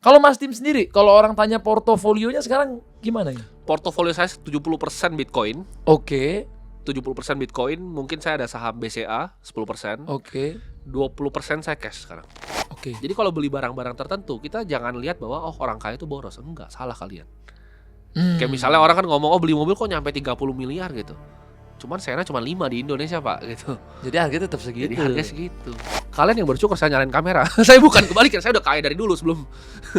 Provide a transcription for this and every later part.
Kalau Mas Tim sendiri, kalau orang tanya portofolionya sekarang gimana ya? Portofolio saya 70% Bitcoin. Oke. 70% Bitcoin, mungkin saya ada saham BCA 10%. Oke. 20% saya cash sekarang. Oke. Jadi kalau beli barang-barang tertentu, kita jangan lihat bahwa orang kaya itu boros. Enggak, salah kalian. Kayak misalnya orang kan ngomong beli mobil kok nyampe 30 miliar gitu. Cuman Sena cuma 5 di Indonesia pak gitu. Jadi harganya tetap segitu. Jadi harganya segitu. Kalian yang bersyukur saya nyalain kamera. Saya bukan kebalikan, saya udah kaya dari dulu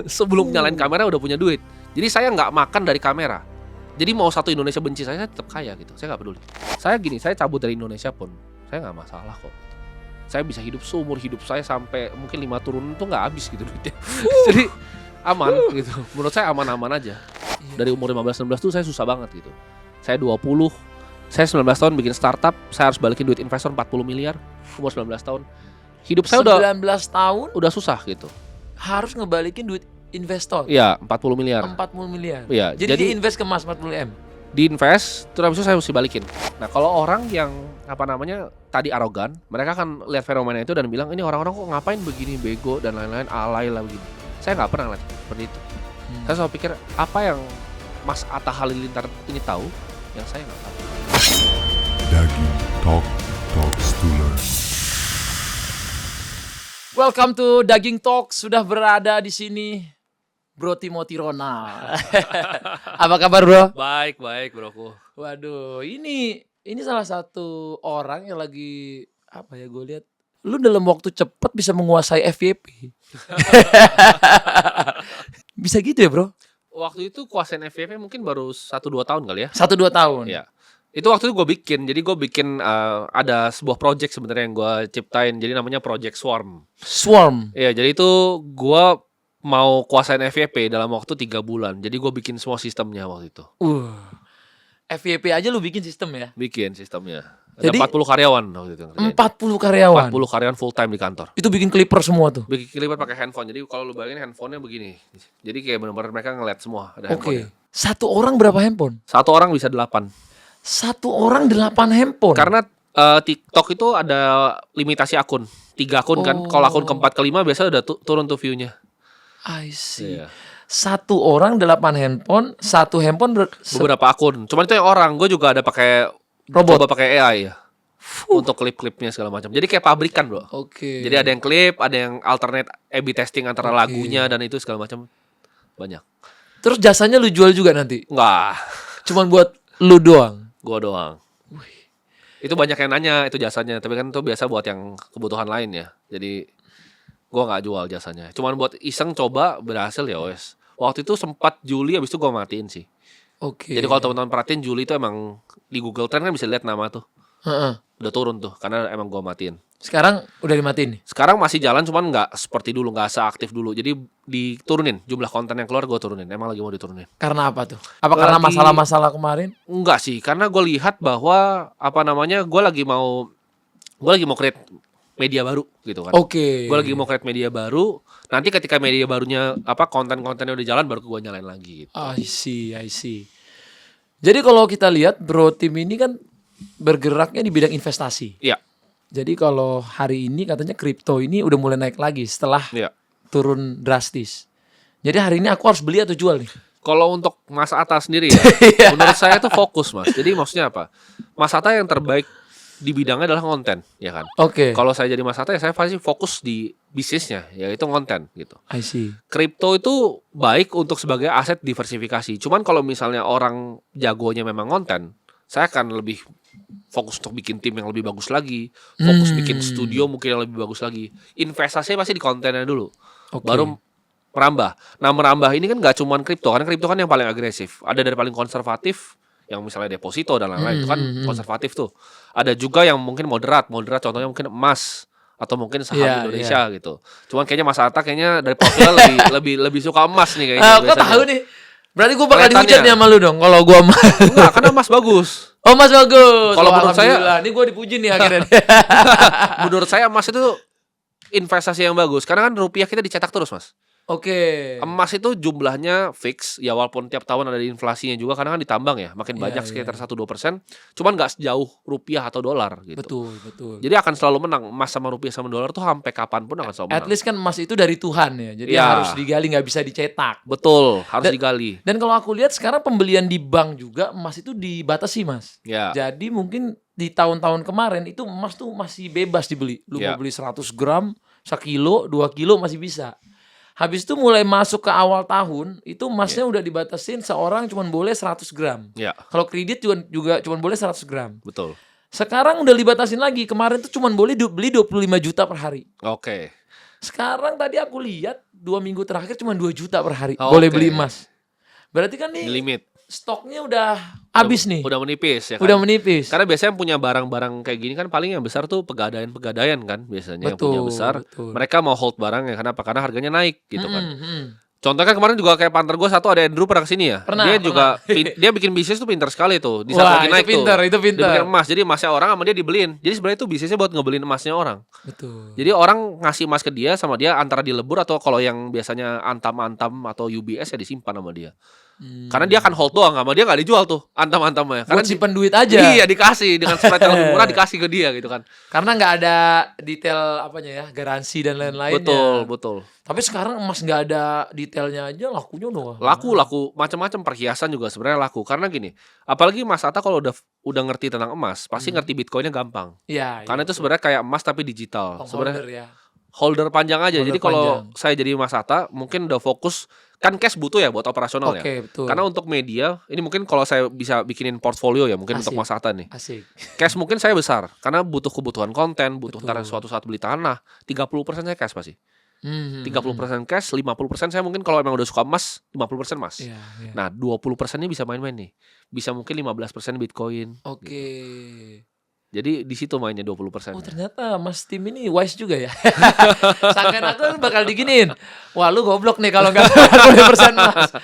sebelum nyalain kamera udah punya duit. Jadi saya nggak makan dari kamera. Jadi mau satu Indonesia benci saya tetap kaya gitu. Saya nggak peduli. Saya gini, saya cabut dari Indonesia pun saya nggak masalah kok. Saya bisa hidup seumur hidup saya sampai mungkin 5 turun tuh nggak habis gitu duitnya. Jadi aman gitu. Menurut saya aman-aman aja. Dari umur 15-16 tuh saya susah banget gitu. Saya 20, saya 19 tahun bikin startup, saya harus balikin duit investor 40 miliar. Umur 19 tahun. Hidup saya 19 tahun udah susah gitu. harus ngebalikin duit investor. Iya, 40 miliar. 40 miliar. Iya, Jadi di-invest ke Mas 40 M. Diinvest, terus habis itu saya mesti balikin. Nah, kalau orang yang tadi arogan, mereka akan lihat fenomena itu dan bilang ini orang-orang kok ngapain begini, bego dan lain-lain, alay lah begini. Saya nggak pernah lihat seperti itu. Saya selalu pikir apa yang Mas Atta Halilintar ini tahu yang saya nggak tahu. Daging Talks to Learn. Welcome to Daging Talk, sudah berada di sini Bro Timothy Ronald. Apa kabar bro? Baik broku. Waduh, ini salah satu orang yang lagi apa ya, gue lihat lu dalam waktu cepat bisa menguasai FYP. Bisa gitu ya bro? Waktu itu kuasain FYP mungkin baru 1-2 tahun kali ya. 1-2 tahun. Iya. Itu waktu itu gue bikin. Jadi gue bikin ada sebuah project sebenarnya yang gue ciptain. Jadi namanya Project Swarm. Swarm. Iya, jadi itu gue mau kuasain FYP dalam waktu 3 bulan. Jadi gue bikin semua sistemnya waktu itu. FYP aja lu bikin sistem ya? Bikin sistemnya. Ada Jadi 40 karyawan waktu itu. 40 karyawan. 40 karyawan full time di kantor. Itu bikin clipper semua tuh. Bikin clipper pakai handphone. Jadi kalau lu bayangin handphonenya begini. Jadi kayak benar-benar mereka ngeliat semua ada handphonenya. Oke. Satu orang berapa handphone? Satu orang bisa 8. Satu orang 8 handphone. Karena TikTok itu ada limitasi akun. 3 akun kan. Kalau akun keempat kelima biasanya udah turun tuh view-nya. I see. Iya. Satu orang 8 handphone, satu handphone Beberapa akun. Cuman itu yang orang. Gue juga ada pakai robot. Coba pakai AI ya. Untuk klip-klipnya segala macam. Jadi kayak pabrikan bro. Oke. Jadi ada yang klip, ada yang alternate A/B testing antara lagunya dan itu segala macam. Banyak. Terus jasanya lu jual juga nanti? Enggak. Cuman buat lu doang? Gua doang. Itu banyak yang nanya itu jasanya. Tapi kan itu biasa buat yang kebutuhan lain ya. Jadi gua nggak jual jasanya. Cuman buat iseng coba berhasil ya wes. Waktu itu sempat Juli, habis itu gua matiin sih. Oke. Jadi kalau teman-teman perhatiin Juli itu emang di Google Trend kan bisa lihat nama tuh. Heeh. Udah turun tuh karena emang gua matiin. Sekarang udah dimatiin nih? Sekarang masih jalan cuman nggak seperti dulu, nggak seaktif dulu. Jadi diturunin jumlah konten yang keluar, gue turunin. Emang lagi mau diturunin. Karena apa tuh? Apa karena masalah-masalah kemarin? Enggak sih, karena gue lihat bahwa gue lagi mau create media baru gitu kan. Oke. Gue lagi mau create media baru. Nanti ketika media barunya konten-kontennya udah jalan, baru gue nyalain lagi. Gitu. I see. Jadi kalau kita lihat Bro Tim ini kan bergeraknya di bidang investasi. Iya. Jadi kalau hari ini katanya kripto ini udah mulai naik lagi setelah turun drastis. Jadi hari ini aku harus beli atau jual nih? Kalau untuk Mas Atta sendiri ya, menurut saya itu fokus mas. Jadi maksudnya apa? Mas Atta yang terbaik di bidangnya adalah konten, ya kan? Oke. Kalau saya jadi Mas Atta ya saya pasti fokus di bisnisnya, yaitu konten gitu. I see. Kripto itu baik untuk sebagai aset diversifikasi. Cuman kalau misalnya orang jagonya memang konten, saya akan lebih fokus untuk bikin tim yang lebih bagus lagi, fokus bikin studio mungkin yang lebih bagus lagi. Investasinya pasti di kontennya dulu, baru merambah. Nah merambah ini kan nggak cuma kripto, karena kripto kan yang paling agresif. Ada dari paling konservatif, yang misalnya deposito dan lain-lain itu kan konservatif tuh. Ada juga yang mungkin moderat contohnya mungkin emas atau mungkin saham Indonesia gitu. Cuman kayaknya Mas Atta dari profilnya lebih suka emas nih kayaknya. Kok tahu nih? Berarti gue bakal dihujat nih sama lu dong kalau gue emas. Enggak, karena emas bagus. Oh emas bagus. Kalau menurut saya, ini gue dipuji nih akhirnya. Menurut saya emas itu investasi yang bagus. Karena kan rupiah kita dicetak terus mas. Oke. Emas itu jumlahnya fix, ya walaupun tiap tahun ada inflasinya juga karena kan ditambang ya, makin Iya, banyak iya. sekitar 1-2%, cuman nggak sejauh rupiah atau dolar gitu. Betul, betul. Jadi akan selalu menang, emas sama rupiah sama dolar tuh sampai kapanpun akan selalu At menang. least kan emas itu dari Tuhan ya. Jadi Ya. harus digali, nggak bisa dicetak. Betul, harus Dan- digali. Dan kalau aku lihat sekarang pembelian di bank juga emas itu dibatasi, Mas. Ya. Jadi mungkin di tahun-tahun kemarin itu emas tuh masih bebas dibeli. Lu Ya. mau beli 100 gram, 1 kilo, 2 kilo masih bisa. Habis itu mulai masuk ke awal tahun, itu emasnya udah dibatasin seorang cuma boleh 100 gram. Ya, Kalau kredit juga cuma boleh 100 gram. betul. Sekarang udah dibatasin lagi. Kemarin tuh cuma boleh beli 25 juta per hari. Oke. Sekarang tadi aku lihat 2 minggu terakhir cuma 2 juta per hari Oh, boleh oke. beli emas. Berarti kan Di nih limit. stoknya udah habis nih. Udah menipis ya kan. Udah menipis. Karena biasanya yang punya barang-barang kayak gini kan paling yang besar tuh pegadaian-pegadaian kan biasanya yang punya Betul, besar. betul. Mereka mau hold barangnya kenapa? Karena harganya naik gitu kan. Mm. Contohnya kan kemarin juga kayak partner gue satu ada Andrew pernah kesini ya. Pernah, Dia pernah. juga dia bikin bisnis tuh pintar sekali tuh. Di saat Wah, lagi itu naik pintar, tuh. itu pintar. Dia bikin emas. Jadi emasnya orang sama dia dibeliin. Jadi sebenarnya itu bisnisnya buat ngebeliin emasnya orang. Betul. Jadi orang ngasih emas ke dia sama dia antara dilebur atau kalau yang biasanya Antam-Antam atau UBS ya disimpan sama dia. Karena dia akan hold doang sama dia nggak dijual tuh Antam-Antamnya. Karena Buat simpan duit aja. Iya dikasih dengan spread yang lebih murah dikasih ke dia gitu kan. Karena nggak ada detail apanya ya, garansi dan lain-lainnya. Betul. Tapi sekarang emas nggak ada detailnya aja lakunya udah. Laku macam-macam perhiasan juga sebenarnya laku karena gini. Apalagi Mas Atta kalau udah ngerti tentang emas, pasti ngerti Bitcoinnya gampang. Iya. Karena itu sebenarnya kayak emas tapi digital. Sebenarnya holder ya. holder panjang aja. Holder Jadi kalau panjang. saya jadi Mas Atta mungkin udah fokus kan cash butuh ya buat operasional ya. Oke, betul. Karena untuk media ini mungkin kalau saya bisa bikinin portfolio ya mungkin untuk Asik. Mas Atta nih. Asik. Cash mungkin saya besar karena butuh kebutuhan konten, butuh Betul. ntar suatu saat beli tanah. 30% saya cash pasti. 30% cash, 50% saya mungkin kalau emang udah suka emas, 50% emas. Iya, iya. Nah, 20%-nya bisa main-main nih. Bisa mungkin 15% Bitcoin. Oke. Jadi di situ mainnya 20%. Oh ternyata Mas Tim ini wise juga ya. Sangkain aku bakal diginiin. Wah lu goblok nih kalau nggak 20% Mas.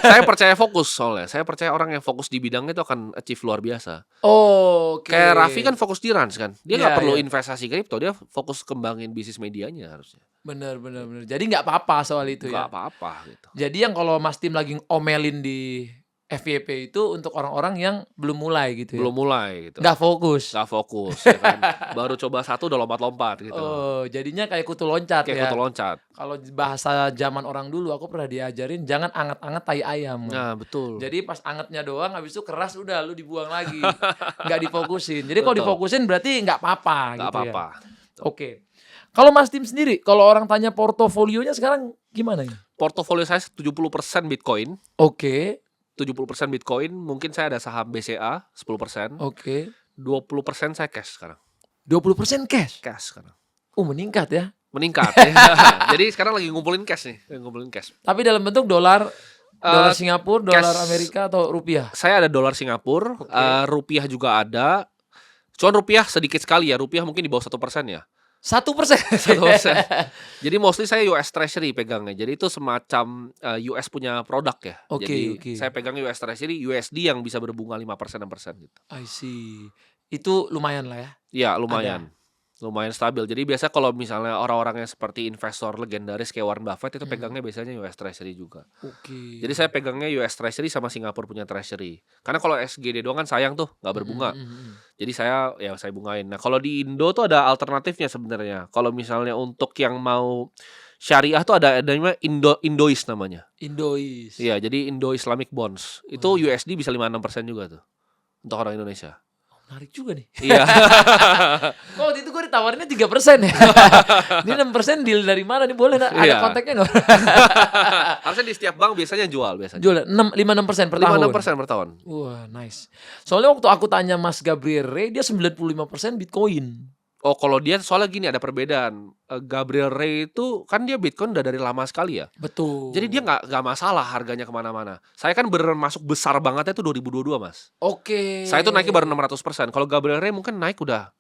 Saya percaya fokus soalnya. Saya percaya orang yang fokus di bidangnya itu akan achieve luar biasa. Oh, oke. Kayak Raffi kan fokus di Rans kan. Dia nggak Iya, perlu iya. investasi kripto, dia fokus kembangin bisnis medianya harusnya. Bener. Jadi nggak apa-apa soal itu Nggak ya. apa-apa gitu. Jadi yang kalau Mas Tim lagi omelin di FYP itu untuk orang-orang yang belum mulai gitu ya. Belum mulai gitu. Nggak fokus. Nggak fokus ya kan. Baru coba satu udah lompat-lompat gitu. Oh, jadinya kayak kutu loncat Kayak ya. kutu loncat. Kalau bahasa zaman orang dulu aku pernah diajarin jangan anget-anget tai ayam. Nah, betul. Jadi pas angetnya doang habis itu keras udah lu dibuang lagi. Nggak difokusin. Jadi kalau Betul. difokusin berarti nggak apa-apa Nggak gitu apa-apa. ya. Oke. Kalau Mas Tim sendiri, kalau orang tanya portofolionya sekarang gimana ya? Portofolio saya 70% Bitcoin. Oke. 70% Bitcoin, mungkin saya ada saham BCA 10%, Oke. 20% saya cash sekarang. 20% cash. Cash sekarang. Meningkat ya. Meningkat ya. Jadi sekarang lagi ngumpulin cash nih, Tapi dalam bentuk dolar Singapura, dolar cash. Amerika atau rupiah? Saya ada dolar Singapura, Oke. rupiah juga ada. Cuman rupiah sedikit sekali ya, rupiah mungkin di bawah 1% ya. 1%. 1%. Jadi mostly saya US Treasury pegangnya. Jadi itu semacam US punya produk ya. Oke, Jadi oke. saya pegang US Treasury, USD yang bisa berbunga 5% 6% gitu. I see. Itu lumayan lah ya. Ya lumayan. Lumayan stabil. Jadi biasa kalau misalnya orang-orang yang seperti investor legendaris kayak Warren Buffett itu pegangnya biasanya US Treasury juga. Oke. Jadi saya pegangnya US Treasury sama Singapura punya Treasury. Karena kalau SGD doang kan sayang tuh, nggak berbunga. Jadi saya bungain. Nah kalau di Indo tuh ada alternatifnya sebenarnya. Kalau misalnya untuk yang mau syariah tuh ada namanya Indois namanya. Indois. Iya, jadi Indo Islamic Bonds. Itu USD bisa 5-6% juga tuh. Untuk orang Indonesia. Menarik juga nih. Iya. Kok waktu itu gue ditawarinnya 3% ya. Ini 6% deal dari mana nih? Boleh nggak? Ada Iya. kontaknya nggak? Harusnya di setiap bank biasanya jual biasanya. Jual 5-6% per tahun. 5-6% per tahun. Wah, nice. Soalnya waktu aku tanya Mas Gabriel Ray, dia 95% Bitcoin. Oh, kalau dia soalnya gini ada perbedaan. Gabriel Ray itu kan dia Bitcoin udah dari lama sekali ya. Betul. Jadi dia nggak masalah harganya kemana-mana. Saya kan beneran masuk besar bangetnya itu 2022 mas. Oke. Saya itu naiknya baru 600%. Kalau Gabriel Ray mungkin naik udah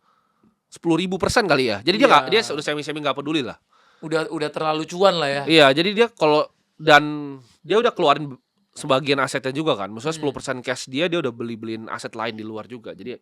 10.000% kali ya. Jadi Iya. dia udah semi nggak peduli lah. Udah terlalu cuan lah ya. Iya, jadi dia dan dia udah keluarin sebagian asetnya juga kan. Maksudnya 10% cash dia udah beliin aset lain di luar juga. Jadi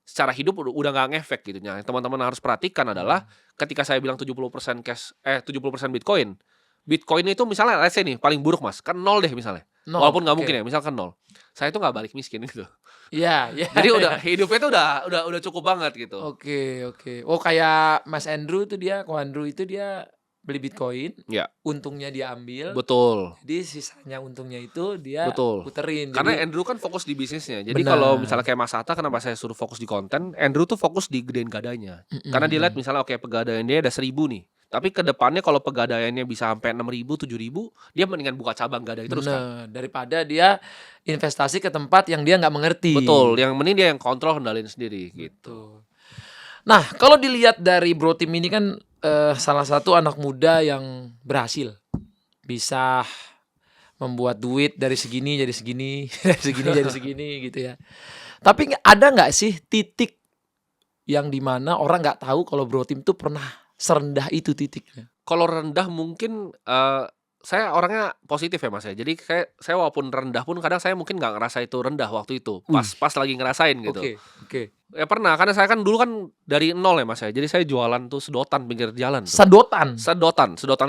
secara hidup udah nggak ngefek gitu. Nah, yang teman-teman harus perhatikan adalah ketika saya bilang 70% cash 70% Bitcoin, Bitcoin itu misalnya let's say nih paling buruk Mas, kan 0 deh misalnya. Nol, Walaupun nggak oke. mungkin ya, misal kan 0. Saya itu nggak balik miskin gitu. Iya, iya. Jadi udah hidupnya tuh udah cukup banget gitu. Oke, oke. Oh, kayak Mas Andrew tuh Ko Andrew itu dia beli Bitcoin, Ya, untungnya dia ambil, betul. jadi sisanya untungnya itu dia Betul. puterin. Karena Jadi Andrew kan fokus di bisnisnya. Jadi Benar. kalau misalnya kayak Mas Hatta, kenapa saya suruh fokus di konten? Andrew tuh fokus di gedein gadainya. Karena dia lihat misalnya oke pegadaian dia ada 1.000 nih. Tapi ke depannya kalau pegadaiannya bisa sampai 6.000, 7.000, dia mendingan buka cabang gadai terus kan. bener, daripada dia investasi ke tempat yang dia nggak mengerti. Betul, yang mending dia yang kontrol kendalin sendiri gitu. Betul. Nah, kalau dilihat dari Bro Tim ini kan salah satu anak muda yang berhasil bisa membuat duit dari segini jadi segini, dari segini jadi segini gitu ya. Tapi ada nggak sih titik yang dimana orang nggak tahu kalau Bro Tim tuh pernah serendah itu titiknya? Kalau rendah mungkin saya orangnya positif ya Mas ya. Jadi saya walaupun rendah pun kadang saya mungkin nggak ngerasa itu rendah waktu itu. Pas lagi ngerasain gitu. Oke. Ya pernah, karena saya kan dulu kan dari nol ya Mas ya. Jadi saya jualan tuh sedotan pinggir jalan tuh. Sedotan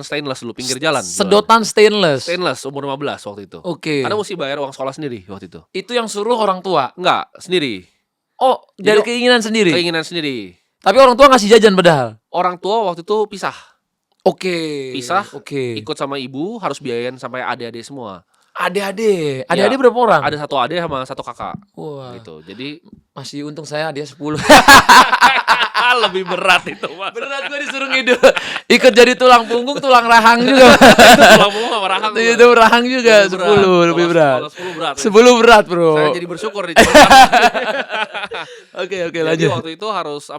stainless dulu pinggir jalan. Sedotan stainless. Stainless umur 15 waktu itu. Oke. Karena mesti bayar uang sekolah sendiri waktu itu. Itu yang suruh orang tua. Enggak, sendiri. Oh, dari Jadi, keinginan sendiri. Keinginan sendiri. Tapi orang tua ngasih jajan padahal. Orang tua waktu itu pisah. Oke. Pisah, Oke. ikut sama ibu, harus biayain sampai adik-adik semua. Adik-adik Ya, berapa orang? Ada 1 adik sama 1 kakak. Wah. Gitu. Jadi Masih untung saya dia 10. lebih berat itu Mas. Beneran gue disuruh ngidul. Ikut jadi tulang punggung, tulang rahang juga. Tulang punggung sama rahang. Itu rahang juga 10 lebih berat. Kalau 10 berat. 10 berat, Bro. Saya jadi bersyukur nih. Oke, Jadi lanjut. waktu itu harus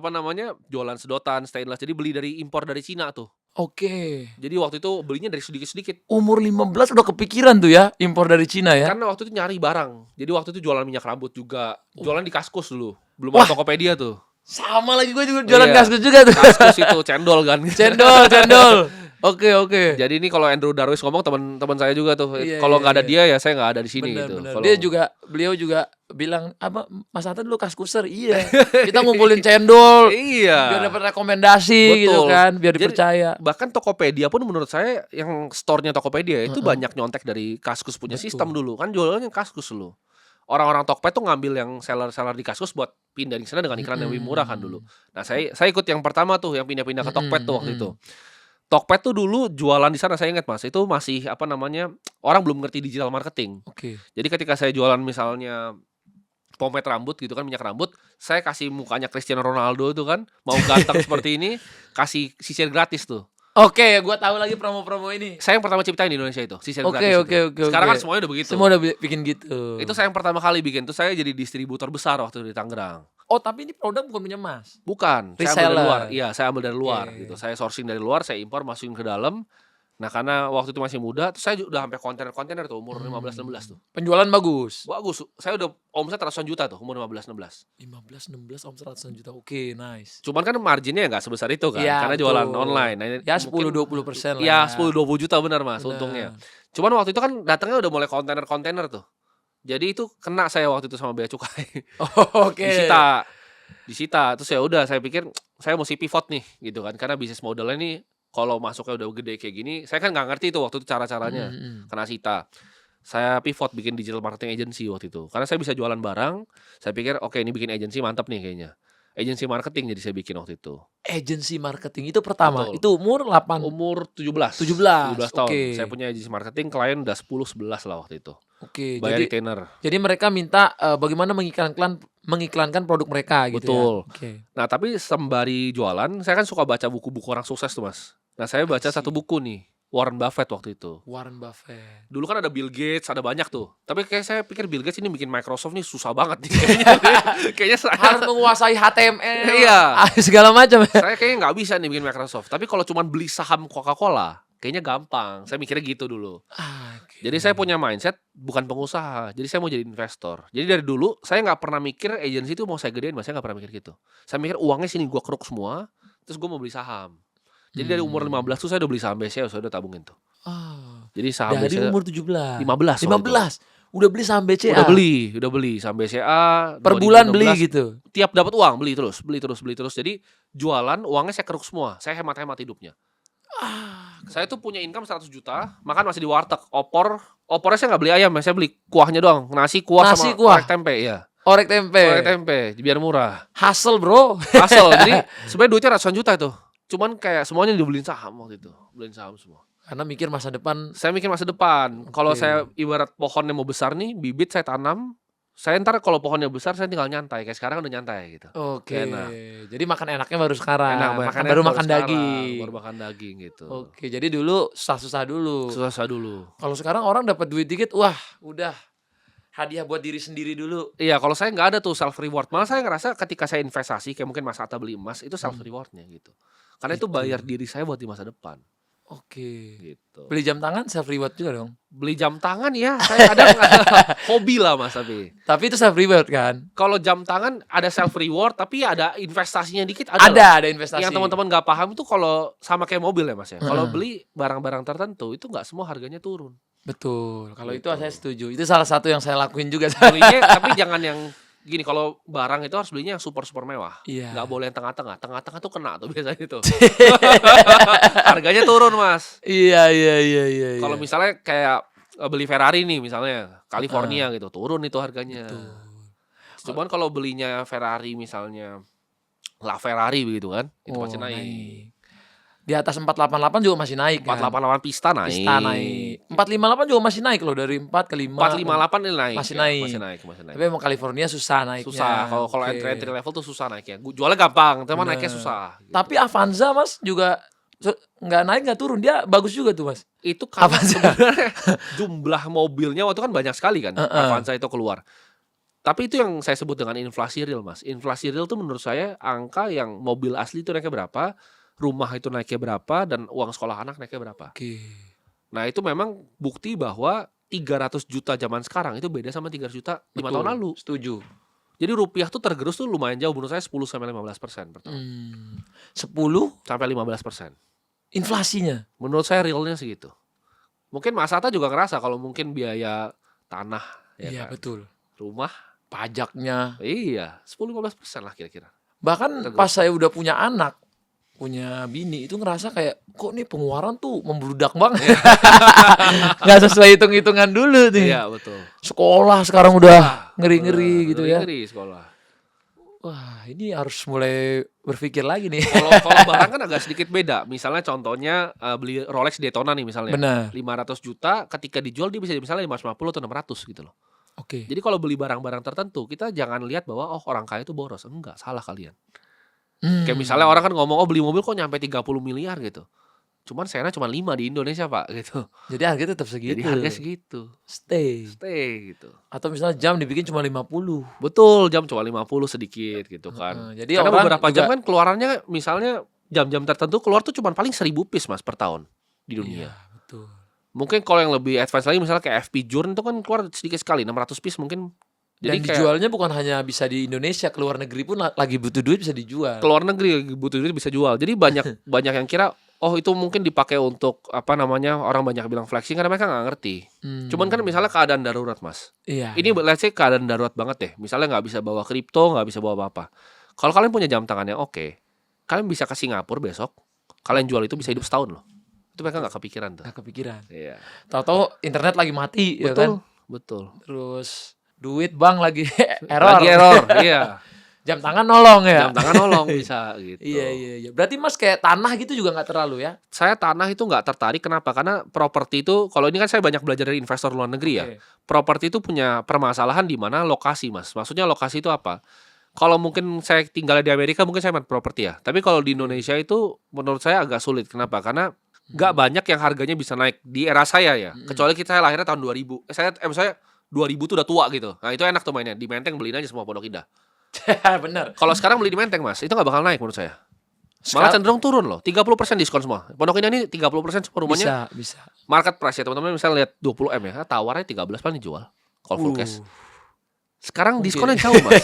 jualan sedotan stainless. Jadi beli dari impor dari Cina tuh. Oke. Jadi waktu itu belinya dari sedikit-sedikit. Umur 15 udah kepikiran tuh ya impor dari Cina ya. Karena waktu itu nyari barang. Jadi waktu itu jualan minyak rambut juga. Jualan di Kaskus dulu. Belum Wah. ada Tokopedia tuh. Sama lagi gue juga jualan Iya. kaskus juga tuh. Kaskus itu cendol kan. Cendol. Oke. Jadi ini kalau Andrew Darwis ngomong teman saya juga tuh. Iya, Kalau iya, nggak ada iya. dia ya saya nggak ada di sini Bener, gitu. bener. Kalau Beliau juga bilang apa Mas Hatta dulu kaskuser. Iya. Kita ngumpulin cendol iya. biar dapat rekomendasi gitu Betul. kan, biar Jadi, dipercaya. Bahkan Tokopedia pun menurut saya yang store-nya Tokopedia itu banyak nyontek dari Kaskus punya Betul. sistem dulu. Kan jualannya Kaskus dulu. Orang-orang Tokped tuh ngambil yang seller-seller di Kaskus buat pindah di sana dengan iklan yang lebih murah kan dulu. Nah, saya ikut yang pertama tuh yang pindah-pindah ke Tokped tuh waktu itu. Tokped tuh dulu jualan di sana saya ingat Mas, itu masih orang belum ngerti digital marketing. Oke. Jadi ketika saya jualan misalnya pomade rambut gitu kan, minyak rambut, saya kasih mukanya Cristiano Ronaldo tuh kan, mau ganteng seperti ini, kasih sisir gratis tuh. Oke, gua tahu lagi promo-promo ini. Saya yang pertama ciptain di Indonesia itu, sisir Oke, gratis oke, itu. oke, Sekarang oke. kan semuanya udah begitu. Semua udah bikin gitu. Itu saya yang pertama kali bikin, tuh saya jadi distributor besar waktu itu di Tangerang. Oh, tapi ini produk bukan punya Mas. Bukan, saya ambil Reseller. dari luar. Iya, saya ambil dari luar Oke. gitu. Saya sourcing dari luar, saya impor, masukin ke dalam. Nah, karena waktu itu masih muda, terus saya udah sampai kontainer-kontainer tuh umur 15-16 tuh. Penjualan bagus. Bagus, saya udah omset ratusan juta tuh umur 15-16. 15-16 omset ratusan juta. Oke, nice. Cuman kan marginnya nggak sebesar itu kan, Iya, karena jualan betul. online. Nah, Ya mungkin- 10-20% lah. Iya, 10-20 juta benar Mas Benar. untungnya. Cuman waktu itu kan datangnya udah mulai kontainer-kontainer tuh. Jadi itu kena saya waktu itu sama bea cukai. Oh, oke. Disita. Terus ya udah saya pikir saya mesti pivot nih gitu kan. Karena bisnis modelnya nih kalau masuknya udah gede kayak gini, saya kan nggak ngerti tuh waktu itu cara-caranya. Kena sita. Saya pivot bikin digital marketing agency waktu itu. Karena saya bisa jualan barang, saya pikir oke ini bikin agency mantap nih kayaknya. Agency marketing jadi saya bikin waktu itu. Agency marketing itu pertama. Betul. Itu umur 8. Umur 17. 17, tahun. oke. Saya punya agency marketing, klien udah 10-11 lah waktu itu. Oke, Bayar jadi retainer. mereka minta bagaimana mengiklankan produk mereka gitu Betul. ya. Oke. Nah tapi sembari jualan, saya kan suka baca buku-buku orang sukses tuh Mas. Nah saya baca Asik. satu buku nih, Warren Buffett waktu itu. Warren Buffett. Dulu kan ada Bill Gates, ada banyak tuh. Tapi kayak saya pikir Bill Gates ini bikin Microsoft nih susah banget nih kayaknya. Kayaknya Harus menguasai HTML. Iya. Segala macam. saya kayaknya nggak bisa nih bikin Microsoft. Tapi kalau cuma beli saham Coca-Cola, kayaknya gampang. Saya mikirnya gitu dulu. Oke. Jadi saya punya mindset bukan pengusaha. Jadi saya mau jadi investor. Jadi dari dulu saya nggak pernah mikir agensi itu mau saya gedein, Mas. Saya nggak pernah mikir gitu. Saya mikir uangnya sini gua keruk semua, terus gua mau beli saham. Jadi dari umur 15 tuh saya udah beli saham BCA, saya udah tabungin tuh. Ah, Jadi saham dari BCA umur 17. 15. 15. Udah beli saham BCA. Udah beli saham BCA. Per bulan 2016. beli gitu. Tiap dapat uang beli terus. Jadi jualan uangnya saya keruk semua. Saya hemat-hemat hidupnya. Saya tuh punya income 100 juta, makan masih di warteg. Opornya saya nggak beli ayam, saya beli kuahnya doang. Nasi, kuah Nasi, sama kuah. orek tempe, ya. Orek tempe. Orek tempe, biar murah. Hustle, bro. Hasil, jadi sebenarnya duitnya ratusan juta itu. Cuman kayak semuanya dibeliin saham waktu itu. Beliin saham semua. Karena mikir masa depan. Saya mikir masa depan. Kalau Oke. saya ibarat pohonnya mau besar nih, bibit saya tanam. Saya ntar kalau pohonnya besar saya tinggal nyantai. Kayak sekarang udah nyantai gitu. Oke. Enak. Jadi makan enaknya baru sekarang. Enak, Makan makannya baru baru makan sekarang, daging. baru makan daging gitu. Oke, jadi dulu susah-susah dulu. Susah dulu. Kalau sekarang orang dapat duit dikit, wah, udah hadiah buat diri sendiri dulu. Iya, kalau saya nggak ada tuh self reward. Malah saya ngerasa ketika saya investasi kayak mungkin Mas Atta beli emas itu self rewardnya gitu. Karena itu Gitu. bayar diri saya buat di masa depan Oke. gitu. Beli jam tangan self reward juga dong. Beli jam tangan ya, saya kadang hobi lah Mas tapi. Tapi itu self reward kan? Kalau jam tangan ada self reward tapi ada investasinya dikit ada. Lah. Ada investasi. Yang teman-teman nggak paham itu kalau sama kayak mobil ya Mas ya. Kalau Heeh. beli barang-barang tertentu itu nggak semua harganya turun. Betul. Kalau itu Gitu. saya setuju. Itu salah satu yang saya lakuin juga. Belinya tapi jangan yang gini, kalau barang itu harus belinya yang super mewah. Iya. Nggak boleh yang tengah-tengah. Tengah-tengah tuh kena tuh biasanya itu. Harganya turun Mas. Iya. Kalau misalnya kayak beli Ferrari nih misalnya California gitu, turun itu harganya. Cuman kalau belinya Ferrari misalnya LaFerrari begitu kan, itu pasti naik. Di atas 488 juga masih naik kan? 488 Pista naik. Pista naik. 458 juga masih naik loh, dari 4 ke 5. 458 ini naik. Masih ya, naik. Masih naik. Tapi emang California susah naiknya. Susah. Kalau Oke. entry level tuh susah naiknya. Jualnya gampang, teman Bener. naiknya susah. Gitu. Tapi Avanza Mas juga nggak naik nggak turun, dia bagus juga tuh Mas. Itu karena Avanza. sebenarnya jumlah mobilnya waktu kan banyak sekali kan. Avanza itu keluar. Tapi itu yang saya sebut dengan inflasi real Mas. Inflasi real tuh menurut saya angka yang mobil asli itu naiknya berapa, rumah itu naiknya berapa, dan uang sekolah anak naiknya berapa. Oke. Nah itu memang bukti bahwa 300 juta zaman sekarang itu beda sama 300 juta 5 Betul. tahun lalu. Setuju. Jadi rupiah tuh tergerus tuh lumayan jauh, menurut saya 10-15% per tahun. 10 Sampai 15%. inflasinya. Menurut saya realnya segitu. Mungkin Mas Atta juga ngerasa kalau mungkin biaya tanah, ya Iya kan? betul. Rumah, Pajaknya. iya 10-15% lah kira-kira. Bahkan Terus. pas saya udah punya anak, punya bini, itu ngerasa kayak kok nih pengeluaran tuh membludak banget. Nggak sesuai hitung-hitungan dulu nih. Iya betul. Sekolah sekarang udah ngeri-ngeri gitu ya. Ngeri sekolah. Wah, ini harus mulai berpikir lagi nih. Kalau barang kan agak sedikit beda. Misalnya contohnya beli Rolex Daytona nih misalnya. Benar. 500 juta ketika dijual dia bisa misalnya 550 atau 600 gitu loh. Oke. Jadi kalau beli barang-barang tertentu kita jangan lihat bahwa oh orang kaya itu boros. Enggak, salah kalian. Kayak misalnya orang kan ngomong oh beli mobil kok nyampe 30 miliar gitu. Cuman sayangnya cuma 5 di Indonesia Pak gitu. Jadi harganya tetap segitu. Jadi harga segitu. Stay. Stay gitu. Atau misalnya jam dibikin cuma 50. Betul, jam cuma 50 sedikit gitu kan. Jadi Karena orang beberapa juga- jam kan keluarannya misalnya jam-jam tertentu keluar tuh cuma paling 1000 piece Mas per tahun di dunia. Iya, betul. Mungkin kalau yang lebih advance lagi misalnya kayak FP Journe itu kan keluar sedikit sekali 600 piece mungkin. Dan Jadi kayak dijualnya bukan hanya bisa di Indonesia, ke luar negeri pun lagi butuh duit bisa dijual. keluar negeri butuh duit bisa jual. Jadi banyak banyak yang kira oh itu mungkin dipakai untuk apa namanya, orang banyak bilang flexing karena mereka nggak ngerti. Cuman kan misalnya keadaan darurat Mas. Iya. Ini let's say keadaan darurat banget deh. Misalnya nggak bisa bawa kripto, nggak bisa bawa apa-apa. Kalau kalian punya jam tangan yang oke, kalian bisa ke Singapura besok. Kalian jual itu bisa hidup setahun loh. Itu mereka nggak kepikiran tuh. Nggak kepikiran. Iya. Tahu-tahu internet lagi mati, ya kan? Betul. Terus duit bank lagi error. Lagi error, iya. Jam tangan nolong ya. Jam tangan nolong bisa gitu. Iya. Berarti Mas kayak tanah gitu juga nggak terlalu ya? Saya tanah itu nggak tertarik, kenapa? Karena properti itu, kalau ini kan saya banyak belajar dari investor luar negeri ya. Oke. Properti itu punya permasalahan di mana lokasi Mas. Maksudnya lokasi itu apa? Kalau mungkin saya tinggal di Amerika mungkin saya main properti ya. Tapi kalau di Indonesia itu menurut saya agak sulit. Kenapa? Karena nggak banyak yang harganya bisa naik di era saya ya. Kecuali kita lahirnya tahun 2000. Misalnya 2000 tuh udah tua gitu. Nah itu enak tuh mainnya. Di Menteng beliin aja semua Pondok Indah. Bener. Kalau sekarang beli di Menteng Mas, itu nggak bakal naik menurut saya. Malah cenderung turun loh. 30% diskon semua. Pondok Indah ini 30% semua rumahnya. Bisa. Market price ya teman-teman, misalnya lihat 20 M ya, tawarnya 13 paling dijual kalau full cash. Sekarang diskonnya jauh Mas.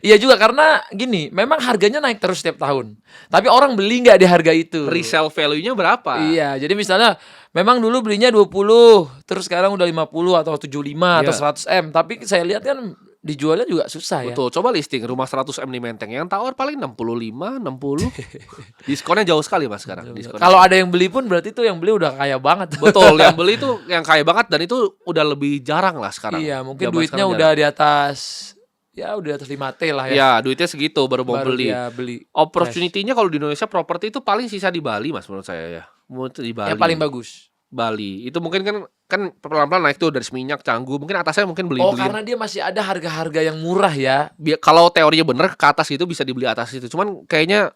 Iya juga, karena gini, memang harganya naik terus setiap tahun. Tapi orang beli nggak di harga itu. Resale value-nya berapa? Iya, jadi misalnya memang dulu belinya 20, terus sekarang udah 50 atau 75 atau Iya. 100 M. Tapi saya lihat kan dijualnya juga susah ya. Betul, coba listing rumah 100M di Menteng yang tawar paling 65, 60. Diskonnya jauh sekali Mas sekarang. Diskonnya. Kalau ada yang beli pun berarti itu yang beli udah kaya banget. Betul, yang beli itu yang kaya banget dan itu udah lebih jarang lah sekarang. Iya, mungkin Zaman duitnya sekarang udah jarang. di atas udah di atas 5T lah ya. Ya, duitnya segitu baru mau Baru beli. dia beli. Opportunity-nya kalau di Indonesia properti itu paling sisa di Bali Mas menurut saya ya. Menurut di Bali. Yang paling bagus. Bali. Itu mungkin kan pelan-pelan naik tuh dari Seminyak, Canggu, mungkin atasnya mungkin Oh, beli-beli. karena dia masih ada harga-harga yang murah ya. Kalau teorinya bener ke atas itu bisa dibeli atas itu. Cuman kayaknya